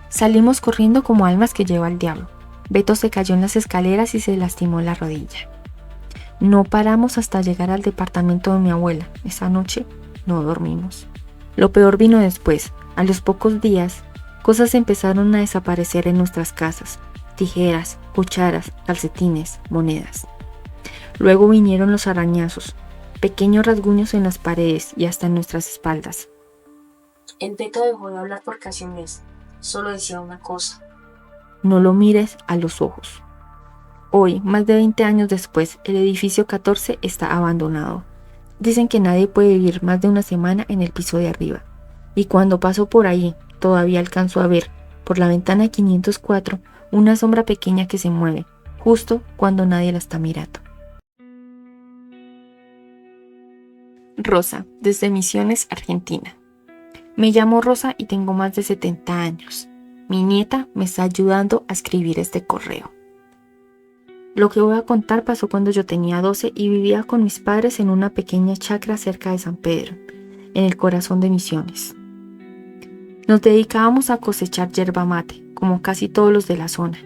Salimos corriendo como almas que lleva el diablo. Beto se cayó en las escaleras y se lastimó la rodilla. No paramos hasta llegar al departamento de mi abuela. Esa noche no dormimos. Lo peor vino después. A los pocos días, cosas empezaron a desaparecer en nuestras casas. Tijeras, cucharas, calcetines, monedas. Luego vinieron los arañazos, pequeños rasguños en las paredes y hasta en nuestras espaldas. El Beto dejó de hablar por casi un mes. Solo decía una cosa: no lo mires a los ojos. Hoy, más de 20 años después, el edificio 14 está abandonado. Dicen que nadie puede vivir más de una semana en el piso de arriba. Y cuando paso por ahí, todavía alcanzo a ver, por la ventana 504, una sombra pequeña que se mueve, justo cuando nadie la está mirando. Rosa, desde Misiones, Argentina. Me llamo Rosa y tengo más de 70 años. Mi nieta me está ayudando a escribir este correo. Lo que voy a contar pasó cuando yo tenía 12 y vivía con mis padres en una pequeña chacra cerca de San Pedro, en el corazón de Misiones. Nos dedicábamos a cosechar yerba mate, como casi todos los de la zona.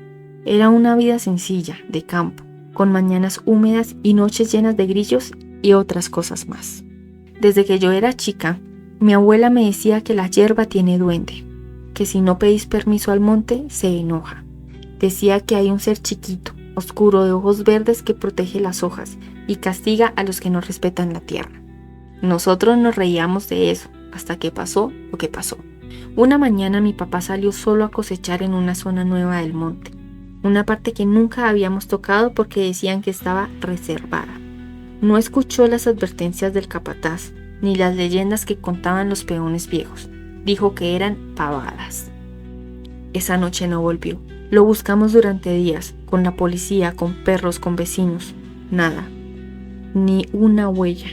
Era una vida sencilla, de campo, con mañanas húmedas y noches llenas de grillos y otras cosas más. Desde que yo era chica, mi abuela me decía que la yerba tiene duende, que si no pedís permiso al monte, se enoja. Decía que hay un ser chiquito, oscuro, de ojos verdes que protege las hojas y castiga a los que no respetan la tierra. Nosotros nos reíamos de eso, hasta que pasó lo que pasó. Una mañana mi papá salió solo a cosechar en una zona nueva del monte, una parte que nunca habíamos tocado porque decían que estaba reservada. No escuchó las advertencias del capataz, ni las leyendas que contaban los peones viejos. Dijo que eran pavadas. Esa noche no volvió. Lo buscamos durante días, con la policía, con perros, con vecinos. Nada. Ni una huella,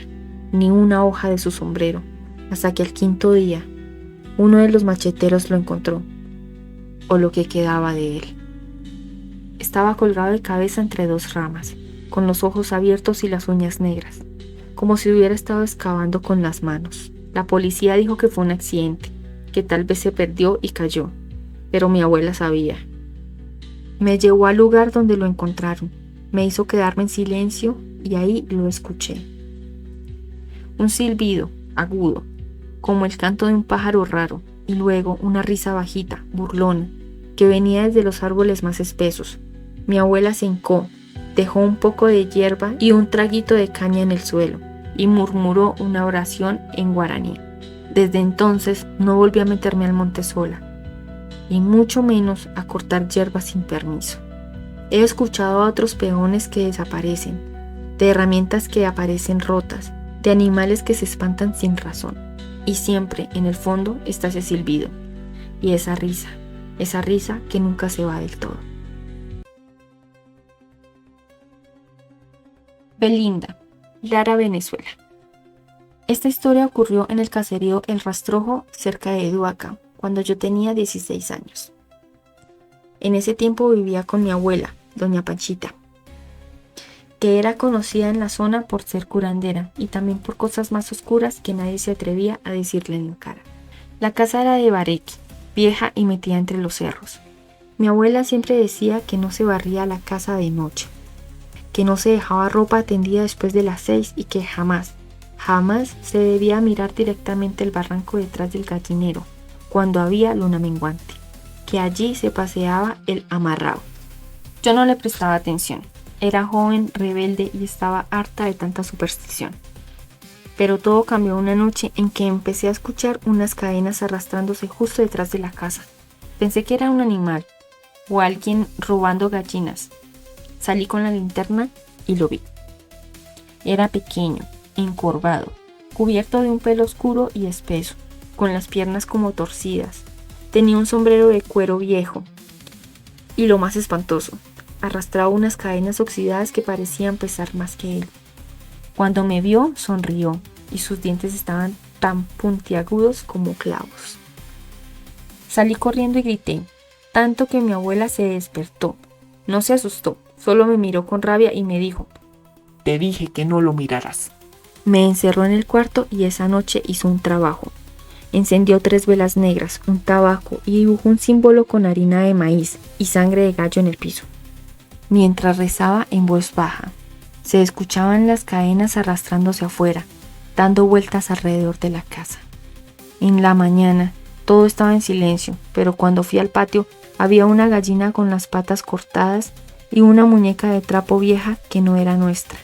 ni una hoja de su sombrero. Hasta que al quinto día, uno de los macheteros lo encontró, o lo que quedaba de él. Estaba colgado de cabeza entre dos ramas, con los ojos abiertos y las uñas negras, como si hubiera estado excavando con las manos. La policía dijo que fue un accidente, que tal vez se perdió y cayó, pero mi abuela sabía. Me llevó al lugar donde lo encontraron, me hizo quedarme en silencio y ahí lo escuché. Un silbido agudo, como el canto de un pájaro raro, y luego una risa bajita, burlona, que venía desde los árboles más espesos. Mi abuela se hincó, dejó un poco de hierba y un traguito de caña en el suelo, y murmuró una oración en guaraní. Desde entonces no volví a meterme al monte sola, y mucho menos a cortar hierba sin permiso. He escuchado a otros peones que desaparecen, de herramientas que aparecen rotas, de animales que se espantan sin razón, y siempre en el fondo está ese silbido, y esa risa que nunca se va del todo. Belinda, Lara, Venezuela. Esta historia ocurrió en el caserío El Rastrojo, cerca de Eduaca, cuando yo tenía 16 años. En ese tiempo vivía con mi abuela, doña Panchita, que era conocida en la zona por ser curandera y también por cosas más oscuras que nadie se atrevía a decirle en la cara. La casa era de bareque, vieja y metida entre los cerros. Mi abuela siempre decía que no se barría la casa de noche, que no se dejaba ropa tendida después de las 6 y que jamás se debía mirar directamente el barranco detrás del gallinero cuando había luna menguante, que allí se paseaba el amarrado. Yo no le prestaba atención, era joven, rebelde y estaba harta de tanta superstición. Pero todo cambió una noche en que empecé a escuchar unas cadenas arrastrándose justo detrás de la casa. Pensé que era un animal o alguien robando gallinas. Salí con la linterna y lo vi. Era pequeño, encorvado, cubierto de un pelo oscuro y espeso, con las piernas como torcidas. Tenía un sombrero de cuero viejo y, lo más espantoso, arrastraba unas cadenas oxidadas que parecían pesar más que él. Cuando me vio, sonrió y sus dientes estaban tan puntiagudos como clavos. Salí corriendo y grité, tanto que mi abuela se despertó. No se asustó, solo me miró con rabia y me dijo: Te dije que no lo miraras. Me encerró en el cuarto y esa noche hizo un trabajo. Encendió 3 velas negras, un tabaco y dibujó un símbolo con harina de maíz y sangre de gallo en el piso. Mientras rezaba en voz baja, se escuchaban las cadenas arrastrándose afuera, dando vueltas alrededor de la casa. En la mañana todo estaba en silencio, pero cuando fui al patio había una gallina con las patas cortadas y una muñeca de trapo vieja que no era nuestra,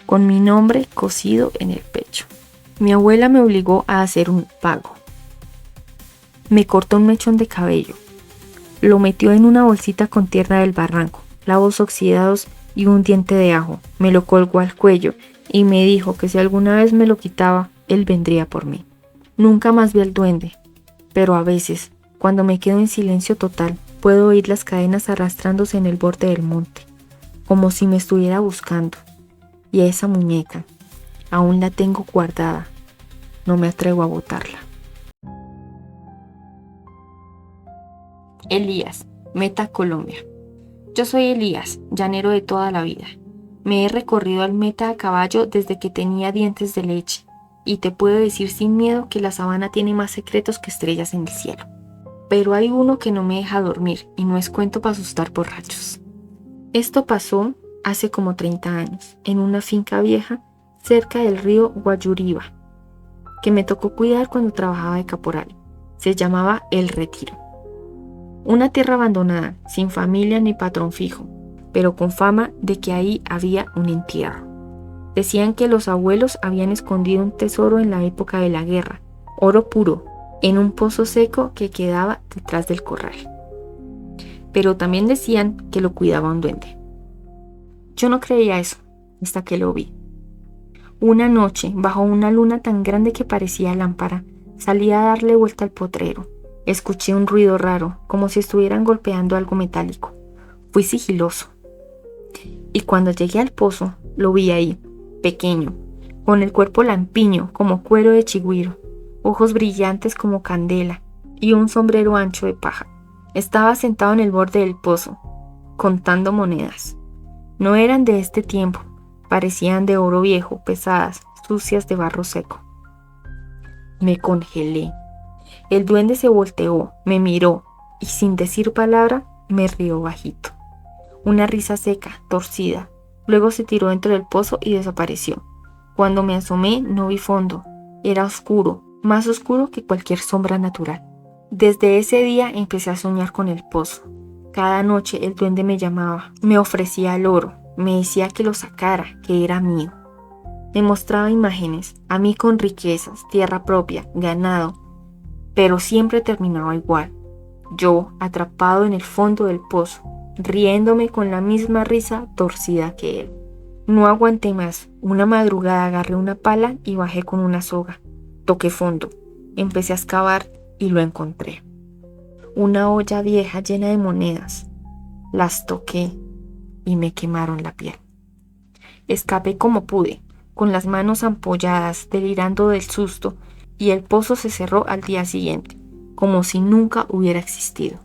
con mi nombre cosido en el pecho. Mi abuela me obligó a hacer un pago. Me cortó un mechón de cabello, lo metió en una bolsita con tierra del barranco, clavos oxidados y un diente de ajo, me lo colgó al cuello y me dijo que si alguna vez me lo quitaba, él vendría por mí. Nunca más vi al duende, pero a veces, cuando me quedo en silencio total, puedo oír las cadenas arrastrándose en el borde del monte, como si me estuviera buscando. Y a esa muñeca, Aún la tengo guardada. No me atrevo a botarla. Elías, Meta, Colombia. Yo soy Elías, llanero de toda la vida. Me he recorrido al Meta a caballo desde que tenía dientes de leche, y te puedo decir sin miedo que la sabana tiene más secretos que estrellas en el cielo. Pero hay uno que no me deja dormir y no es cuento para asustar borrachos. Esto pasó hace como 30 años, en una finca vieja cerca del río Guayuriba, que me tocó cuidar cuando trabajaba de caporal. Se llamaba El Retiro. Una tierra abandonada, sin familia ni patrón fijo, pero con fama de que ahí había un entierro. Decían que los abuelos habían escondido un tesoro en la época de la guerra, oro puro, en un pozo seco que quedaba detrás del corral. Pero también decían que lo cuidaba un duende. Yo no creía eso, hasta que lo vi. Una noche, bajo una luna tan grande que parecía lámpara, salí a darle vuelta al potrero. Escuché un ruido raro, como si estuvieran golpeando algo metálico. Fui sigiloso. Y cuando llegué al pozo, lo vi ahí, pequeño, con el cuerpo lampiño como cuero de chigüiro, ojos brillantes como candela y un sombrero ancho de paja. Estaba sentado en el borde del pozo, contando monedas. No eran de este tiempo, parecían de oro viejo, pesadas, sucias de barro seco. Me congelé. El duende se volteó, me miró y sin decir palabra me rió bajito. Una risa seca, torcida. Luego se tiró dentro del pozo y desapareció. Cuando me asomé no vi fondo. Era oscuro, más oscuro que cualquier sombra natural. Desde ese día empecé a soñar con el pozo. Cada noche el duende me llamaba, me ofrecía el oro, me decía que lo sacara, que era mío. Me mostraba imágenes, a mí con riquezas, tierra propia, ganado, pero siempre terminaba igual. Yo, atrapado en el fondo del pozo, riéndome con la misma risa torcida que él. No aguanté más. Una madrugada agarré una pala y bajé con una soga. Toqué fondo. Empecé a excavar y lo encontré. Una olla vieja llena de monedas. Las toqué y me quemaron la piel. Escapé como pude, con las manos ampolladas, delirando del susto, y el pozo se cerró al día siguiente, como si nunca hubiera existido.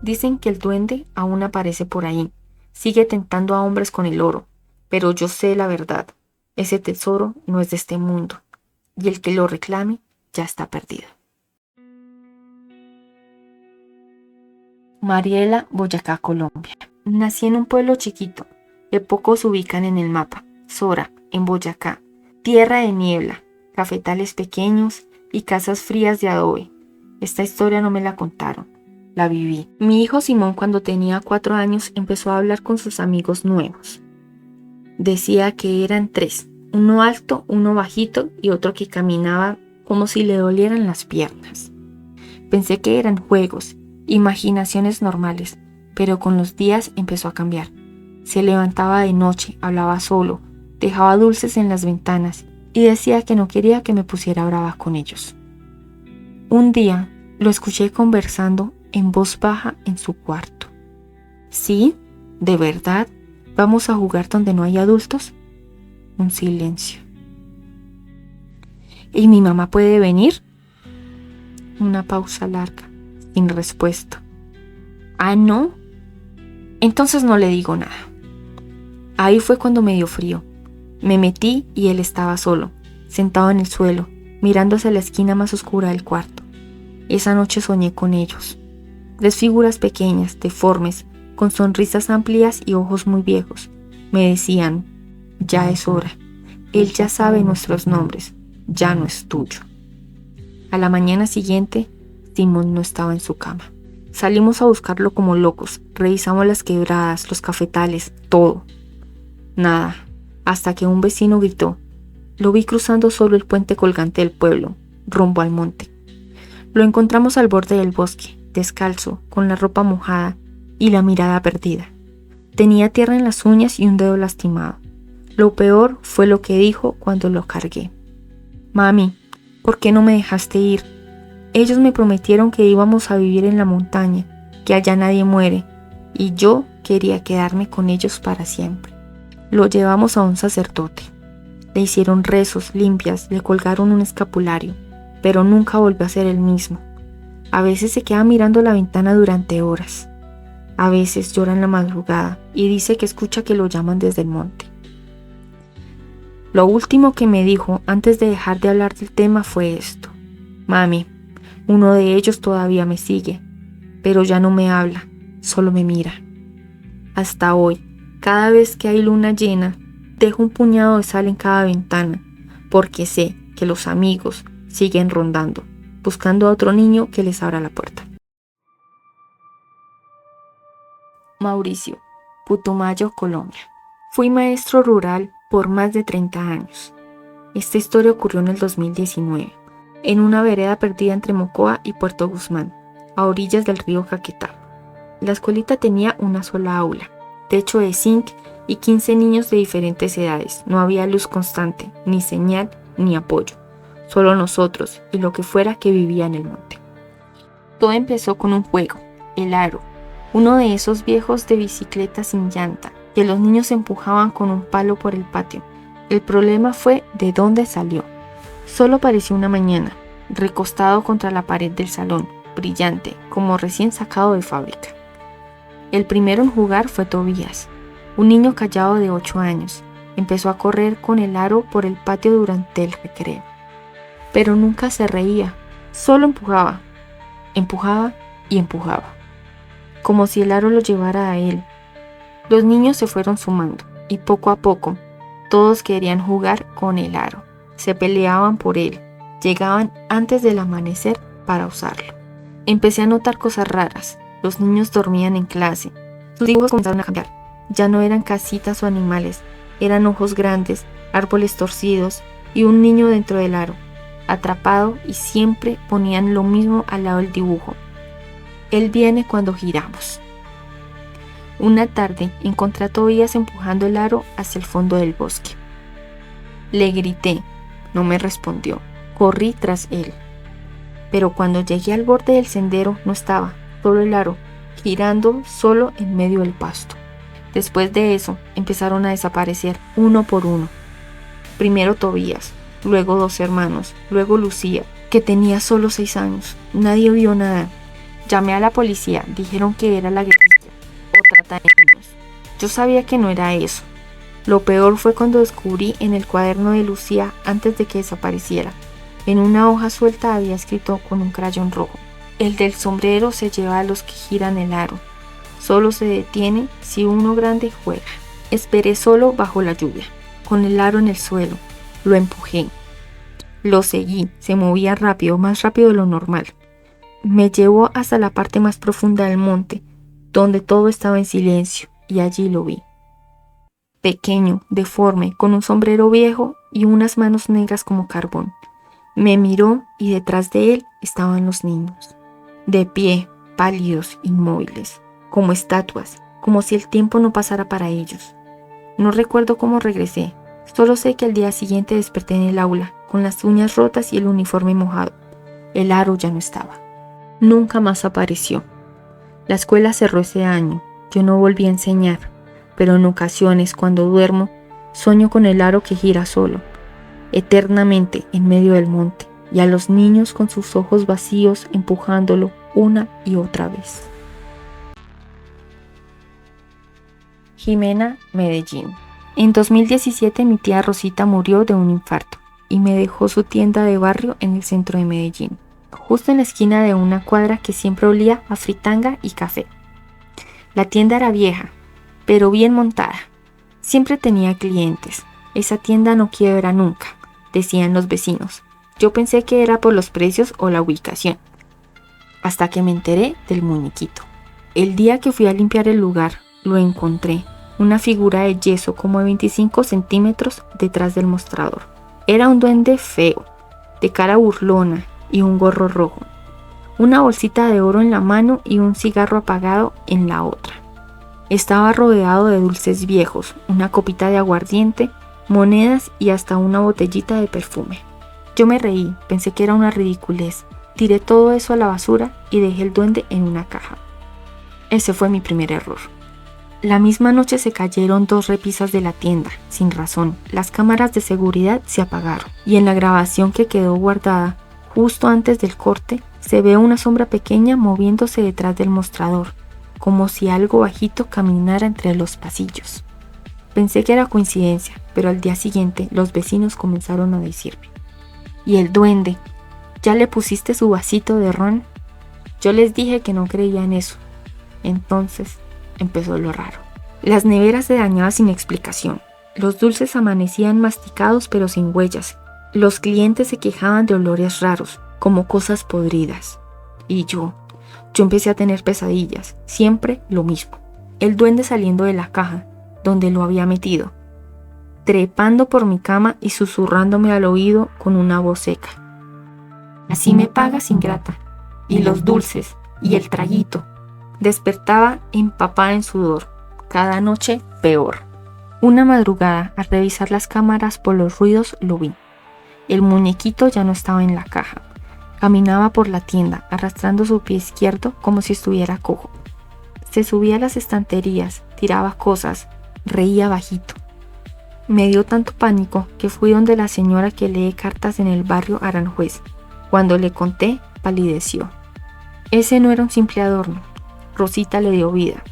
Dicen que el duende aún aparece por ahí, sigue tentando a hombres con el oro, pero yo sé la verdad, ese tesoro no es de este mundo, y el que lo reclame ya está perdido. Mariela, Boyacá, Colombia. Nací en un pueblo chiquito, que pocos ubican en el mapa, Sora, en Boyacá, tierra de niebla, cafetales pequeños y casas frías de adobe. Esta historia no me la contaron, la viví. Mi hijo Simón, cuando tenía 4 años, empezó a hablar con sus amigos nuevos. Decía que eran 3, uno alto, uno bajito y otro que caminaba como si le dolieran las piernas. Pensé que eran juegos, imaginaciones normales, pero con los días empezó a cambiar. Se levantaba de noche, hablaba solo, dejaba dulces en las ventanas y decía que no quería que me pusiera brava con ellos. Un día lo escuché conversando en voz baja en su cuarto. ¿Sí? ¿De verdad? ¿Vamos a jugar donde no hay adultos? Un silencio. ¿Y mi mamá puede venir? Una pausa larga, sin respuesta. ¿Ah, no? Entonces no le digo nada. Ahí fue cuando me dio frío. Me metí y él estaba solo, sentado en el suelo, mirando hacia la esquina más oscura del cuarto. Esa noche soñé con ellos. 3 figuras pequeñas, deformes, con sonrisas amplias y ojos muy viejos. Me decían, ya es hora. Él ya sabe nuestros nombres, ya no es tuyo. A la mañana siguiente, Simón no estaba en su cama. Salimos a buscarlo como locos, revisamos las quebradas, los cafetales, todo. Nada, hasta que un vecino gritó. Lo vi cruzando solo el puente colgante del pueblo, rumbo al monte. Lo encontramos al borde del bosque, descalzo, con la ropa mojada y la mirada perdida. Tenía tierra en las uñas y un dedo lastimado. Lo peor fue lo que dijo cuando lo cargué. Mami, ¿por qué no me dejaste ir? Ellos me prometieron que íbamos a vivir en la montaña, que allá nadie muere, y yo quería quedarme con ellos para siempre. Lo llevamos a un sacerdote. Le hicieron rezos, limpias, le colgaron un escapulario, pero nunca volvió a ser el mismo. A veces se queda mirando la ventana durante horas. A veces llora en la madrugada y dice que escucha que lo llaman desde el monte. Lo último que me dijo antes de dejar de hablar del tema fue esto: Mami, uno de ellos todavía me sigue, pero ya no me habla, solo me mira. Hasta hoy, cada vez que hay luna llena, dejo un puñado de sal en cada ventana, porque sé que los amigos siguen rondando, buscando a otro niño que les abra la puerta. Mauricio, Putumayo, Colombia. Fui maestro rural por más de 30 años. Esta historia ocurrió en el 2019, en una vereda perdida entre Mocoa y Puerto Guzmán, a orillas del río Caquetá. La escuelita tenía una sola aula, techo de zinc y 15 niños de diferentes edades. No había luz constante, ni señal, ni apoyo. Solo nosotros y lo que fuera que vivía en el monte. Todo empezó con un juego, el aro, uno de esos viejos de bicicleta sin llanta, que los niños empujaban con un palo por el patio. El problema fue de dónde salió. Solo apareció una mañana, recostado contra la pared del salón, brillante, como recién sacado de fábrica. El primero en jugar fue Tobías, un niño callado de 8 años. Empezó a correr con el aro por el patio durante el recreo. Pero nunca se reía, solo empujaba y empujaba, como si el aro lo llevara a él. Los niños se fueron sumando y poco a poco todos querían jugar con el aro, se peleaban por él, llegaban antes del amanecer para usarlo. Empecé a notar cosas raras. Los niños dormían en clase, sus dibujos comenzaron a cambiar, ya no eran casitas o animales, eran ojos grandes, árboles torcidos y un niño dentro del aro, atrapado, y siempre ponían lo mismo al lado del dibujo: él viene cuando giramos. Una tarde encontré a Tobías empujando el aro hacia el fondo del bosque. Le grité, no me respondió, corrí tras él. Pero cuando llegué al borde del sendero no estaba, solo el aro, girando solo en medio del pasto. Después de eso empezaron a desaparecer uno por uno. Primero Tobías, luego 2 hermanos, luego Lucía, que tenía solo 6 años. Nadie vio nada. Llamé a la policía, dijeron que era la guerrilla o trata de niños. Yo sabía que no era eso. Lo peor fue cuando descubrí en el cuaderno de Lucía, antes de que desapareciera, en una hoja suelta había escrito con un crayón rojo: el del sombrero se lleva a los que giran el aro. Solo se detiene si uno grande juega. Esperé solo bajo la lluvia, con el aro en el suelo. Lo empujé. Lo seguí, se movía rápido, más rápido de lo normal. Me llevó hasta la parte más profunda del monte, donde todo estaba en silencio, y allí lo vi. Pequeño, deforme, con un sombrero viejo y unas manos negras como carbón. Me miró y detrás de él estaban los niños, de pie, pálidos, inmóviles, como estatuas, como si el tiempo no pasara para ellos. No recuerdo cómo regresé, solo sé que al día siguiente desperté en el aula, con las uñas rotas y el uniforme mojado. El aro ya no estaba. Nunca más apareció. La escuela cerró ese año, yo no volví a enseñar, pero en ocasiones cuando duermo, sueño con el aro que gira solo, eternamente en medio del monte, y a los niños con sus ojos vacíos empujándolo una y otra vez. Jimena, Medellín. En 2017 mi tía Rosita murió de un infarto y me dejó su tienda de barrio en el centro de Medellín, justo en la esquina de una cuadra que siempre olía a fritanga y café. La tienda era vieja, pero bien montada. Siempre tenía clientes. Esa tienda no quiebra nunca, decían los vecinos. Yo pensé que era por los precios o la ubicación, hasta que me enteré del muñequito. El día que fui a limpiar el lugar, lo encontré, una figura de yeso como de 25 centímetros detrás del mostrador. Era un duende feo, de cara burlona y un gorro rojo, una bolsita de oro en la mano y un cigarro apagado en la otra. Estaba rodeado de dulces viejos, una copita de aguardiente, monedas y hasta una botellita de perfume. Yo me reí, pensé que era una ridiculez. Tiré todo eso a la basura y dejé el duende en una caja. Ese fue mi primer error. La misma noche se cayeron 2 repisas de la tienda, sin razón. Las cámaras de seguridad se apagaron y en la grabación que quedó guardada justo antes del corte se ve una sombra pequeña moviéndose detrás del mostrador, como si algo bajito caminara entre los pasillos. Pensé que era coincidencia, pero al día siguiente los vecinos comenzaron a decirme: ¿y el duende? ¿Ya le pusiste su vasito de ron? Yo les dije que no creía en eso. Entonces empezó lo raro. Las neveras se dañaban sin explicación. Los dulces amanecían masticados pero sin huellas. Los clientes se quejaban de olores raros, como cosas podridas. Y yo empecé a tener pesadillas, siempre lo mismo. El duende saliendo de la caja, donde lo había metido, trepando por mi cama y susurrándome al oído con una voz seca: así me pagas, ingrata. Y los dulces, y el traguito. Despertaba empapada en sudor, cada noche peor. Una madrugada, al revisar las cámaras por los ruidos, lo vi. El muñequito ya no estaba en la caja. Caminaba por la tienda, arrastrando su pie izquierdo como si estuviera cojo. Se subía a las estanterías, tiraba cosas, reía bajito. Me dio tanto pánico que fui donde la señora que lee cartas en el barrio Aranjuez. Cuando le conté, palideció. Ese no era un simple adorno. Rosita le dio vida.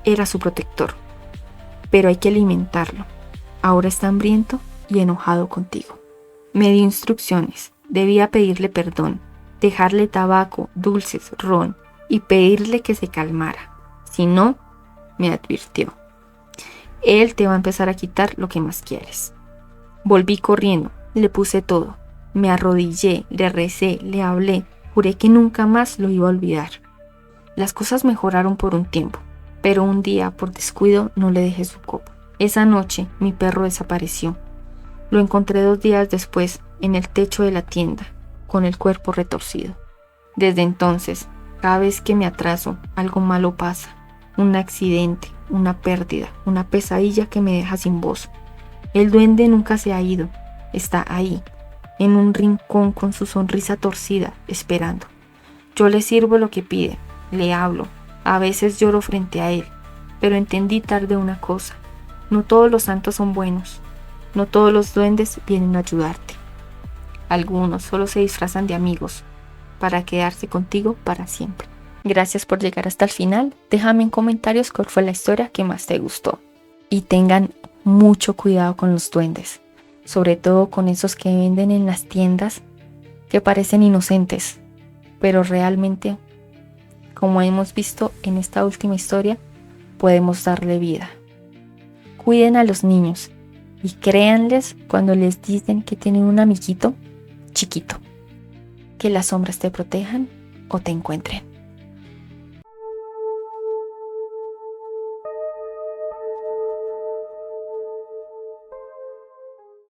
Era su protector. Pero hay que alimentarlo. Ahora está hambriento y enojado contigo. Me dio instrucciones. Debía pedirle perdón, dejarle tabaco, dulces, ron y pedirle que se calmara. Si no, me advirtió: él te va a empezar a quitar lo que más quieres. Volví corriendo, le puse todo. Me arrodillé, le recé, le hablé. Juré que nunca más lo iba a olvidar. Las cosas mejoraron por un tiempo, pero un día, por descuido, no le dejé su copa. Esa noche, mi perro desapareció. Lo encontré 2 días después, en el techo de la tienda, con el cuerpo retorcido. Desde entonces, cada vez que me atraso, algo malo pasa. Un accidente, una pérdida, una pesadilla que me deja sin voz. El duende nunca se ha ido. Está ahí, en un rincón con su sonrisa torcida, esperando. Yo le sirvo lo que pide, le hablo. A veces lloro frente a él, pero entendí tarde una cosa: no todos los santos son buenos. No todos los duendes vienen a ayudarte. Algunos solo se disfrazan de amigos para quedarse contigo para siempre. Gracias por llegar hasta el final. Déjame en comentarios cuál fue la historia que más te gustó. Y tengan mucho cuidado con los duendes, sobre todo con esos que venden en las tiendas que parecen inocentes, pero realmente, como hemos visto en esta última historia, podemos darle vida. Cuiden a los niños y créanles cuando les dicen que tienen un amiguito chiquito. Que las sombras te protejan o te encuentren.